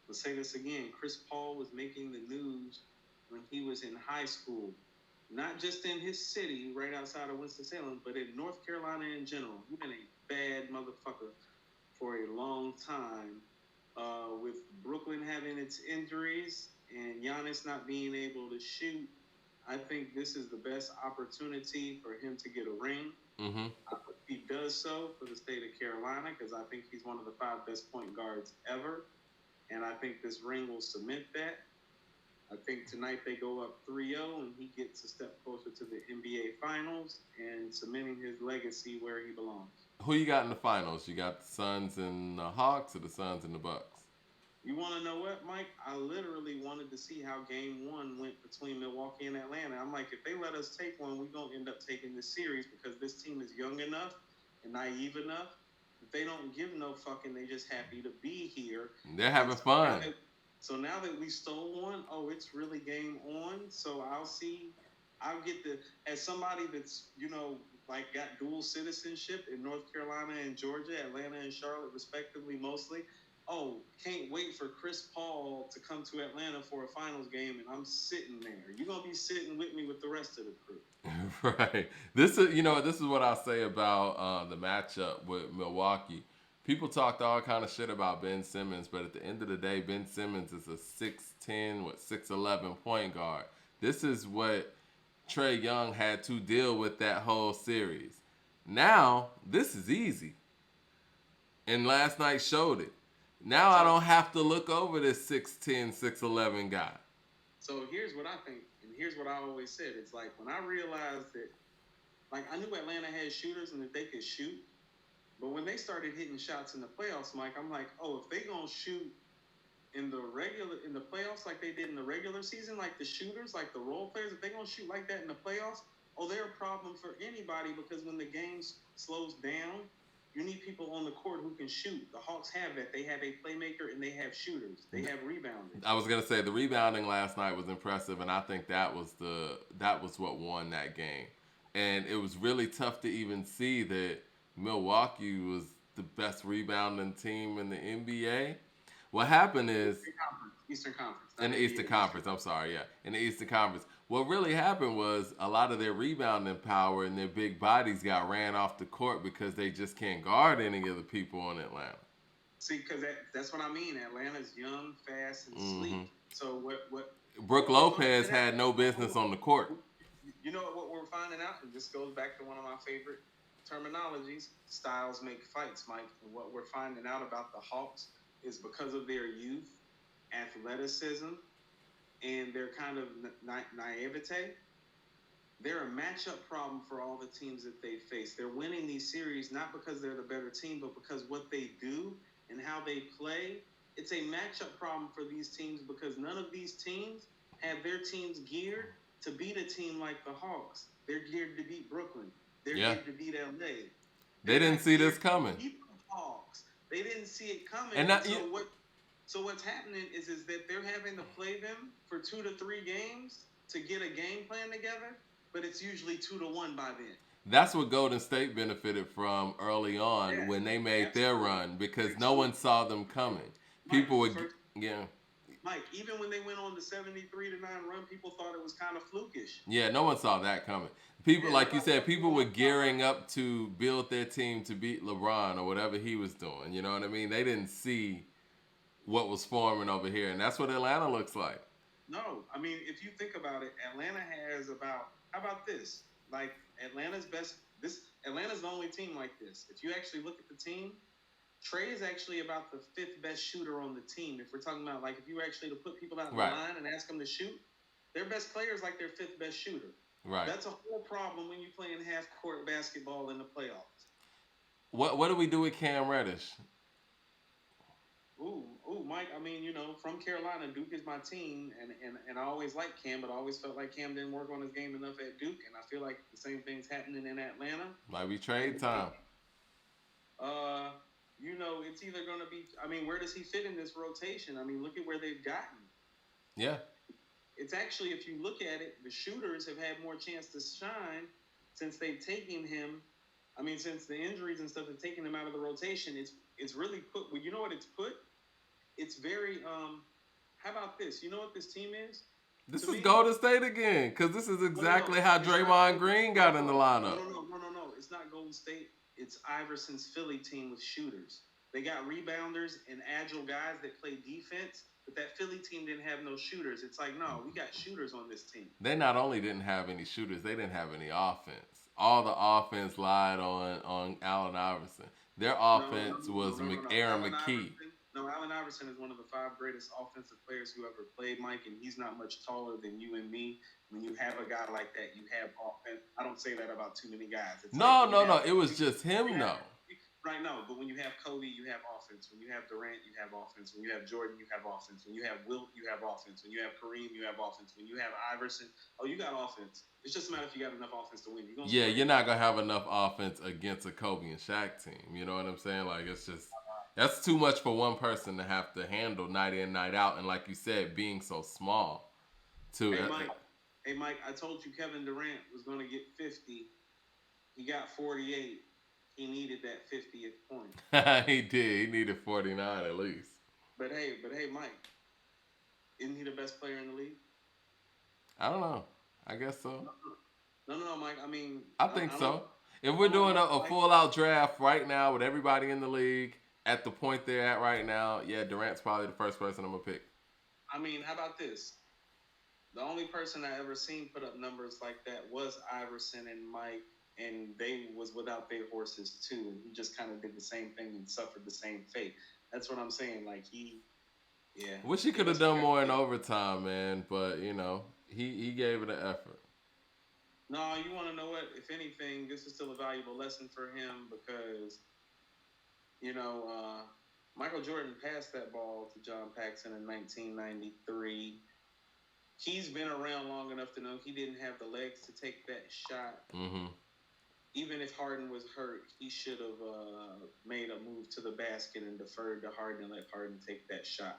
Let's say this again. Chris Paul was making the news when he was in high school, not just in his city right outside of Winston-Salem, but in North Carolina in general. He's been a bad motherfucker for a long time, with Brooklyn having its injuries and Giannis not being able to shoot. I think this is the best opportunity for him to get a ring.
Mm-hmm.
I hope he does so for the state of Carolina because I think he's one of the 5 best point guards ever. And I think this ring will cement that. I think tonight they go up 3-0 and he gets a step closer to the NBA Finals and cementing his legacy where he belongs.
Who you got in the finals? You got the Suns and the Hawks or the Suns and the Bucks?
You want to know what, Mike? I literally wanted to see how Game 1 went between Milwaukee and Atlanta. I'm like, if they let us take one, we're going to end up taking this series because this team is young enough and naive enough. If they don't give no fucking, they just happy to be here.
They're having fun.
So now that we stole one, oh, it's really game on. So I'll get as somebody that's, like got dual citizenship in North Carolina and Georgia, Atlanta and Charlotte, respectively, mostly. Oh, can't wait for Chris Paul to come to Atlanta for a finals game, and I'm sitting there. You're gonna be sitting with me with the rest of the crew.
Right. This is what I say about the matchup with Milwaukee. People talked all kind of shit about Ben Simmons, but at the end of the day, Ben Simmons is a 6'10", 6'11" point guard. This is what Trae Young had to deal with that whole series. Now, this is easy. And last night showed it. Now I don't have to look over this 6'10", 6'11" guy.
So here's what I think, and here's what I always said. It's like when I realized that, like I knew Atlanta had shooters and that they could shoot, but when they started hitting shots in the playoffs, Mike, I'm like, oh, if they gonna shoot in the playoffs like they did in the regular season, like the shooters, like the role players, if they gonna shoot like that in the playoffs, oh, they're a problem for anybody because when the games slows down, you need people on the court who can shoot. The Hawks have that. They have a playmaker and they have shooters. They have rebounders.
I was gonna say the rebounding last night was impressive, and I think that was what won that game. And it was really tough to even see that Milwaukee was the best rebounding team in the NBA. What happened is
Eastern Conference,
in
not
the
NBA,
Eastern Conference. I'm sorry, yeah, in the Eastern Conference. What really happened was a lot of their rebounding power and their big bodies got ran off the court because they just can't guard any of the people in Atlanta.
See, because that's what I mean. Atlanta's young, fast, and sleek. So
Brooke
what we're
Lopez
finding out,
had no business on the court.
you know what we're finding out, and this goes back to one of my favorite terminologies: styles make fights, Mike. And what we're finding out about the Hawks is because of their youth, athleticism, and their kind of naivete. They're a matchup problem for all the teams that they face. They're winning these series not because they're the better team, but because what they do and how they play. It's a matchup problem for these teams because none of these teams have their teams geared to beat a team like the Hawks. They're geared to beat Brooklyn. They're geared to beat LA.
They didn't see this coming.
Beat the Hawks. They didn't see it coming.
And that,
so what's happening is that they're having to play them for 2 to 3 games to get a game plan together, but it's usually 2-1 by then.
That's what Golden State benefited from early on when they made their run because no one saw them coming. People would,
Mike, even when they went on the 73-9 run, people thought it was kind of flukish.
Yeah, no one saw that coming. People, like you said, people were gearing up to build their team to beat LeBron or whatever he was doing. You know what I mean? They didn't see what was forming over here, and that's what Atlanta looks like.
No, I mean, if you think about it, Atlanta has how about this? Like, Atlanta's the only team like this. If you actually look at the team, Trey is actually about the 5th best shooter on the team. If we're talking about, like, if you were actually to put people out in the line and ask them to shoot, their best player is like their 5th best shooter.
Right.
That's a whole problem when you're playing half-court basketball in the playoffs.
What do we do with Cam Reddish?
Mike, I mean, from Carolina, Duke is my team, and I always liked Cam, but I always felt like Cam didn't work on his game enough at Duke, and I feel like the same thing's happening in Atlanta.
Might be trade time.
It's either going to be, I mean, where does he fit in this rotation? I mean, look at where they've gotten.
Yeah.
It's actually, if you look at it, the shooters have had more chance to shine since they've taken him. I mean, since the injuries and stuff have taken him out of the rotation, it's really put, well, you know what it's put? It's very, how about this? You know what this team is?
This is Golden State again, because this is exactly how Draymond Green got in the lineup.
No. It's not Golden State. It's Iverson's Philly team with shooters. They got rebounders and agile guys that play defense, but that Philly team didn't have no shooters. It's like, no, we got shooters on this team.
They not only didn't have any shooters, they didn't have any offense. All the offense lied on Allen Iverson. Their offense was Aaron McKee.
Allen Iverson is one of the 5 greatest offensive players who ever played, Mike, and he's not much taller than you and me. When you have a guy like that, you have offense. I don't say that about too many guys.
No. It was just him, though.
Right, no. But when you have Kobe, you have offense. When you have Durant, you have offense. When you have Jordan, you have offense. When you have Wilt, you have offense. When you have Kareem, you have offense. When you have Iverson, you got offense. It's just a matter if you got enough offense to win.
You're not going to have enough offense against a Kobe and Shaq team. You know what I'm saying? Like, it's just... That's too much for one person to have to handle night in, night out. And like you said, being so small.
Hey, Mike, I told you Kevin Durant was going to get 50. He got 48. He needed that 50th point.
He did. He needed 49 at least.
But hey, Mike, isn't he the best player in the league?
I don't know. I guess so.
No, Mike. I mean...
I think so. If we're doing a full-out draft right now with everybody in the league... At the point they're at right now, Durant's probably the first person I'm going to pick.
I mean, how about this? The only person I ever seen put up numbers like that was Iverson and Mike, and they was without their horses too. He just kind of did the same thing and suffered the same fate. That's what I'm saying. Like,
Wish he could have done more in overtime, man, but, he gave it an effort.
No, you want to know what? If anything, this is still a valuable lesson for him because... Michael Jordan passed that ball to John Paxson in 1993. He's been around long enough to know he didn't have the legs to take that shot.
Mm-hmm.
even if Harden was hurt, he should have made a move to the basket and deferred to Harden and let Harden take that shot.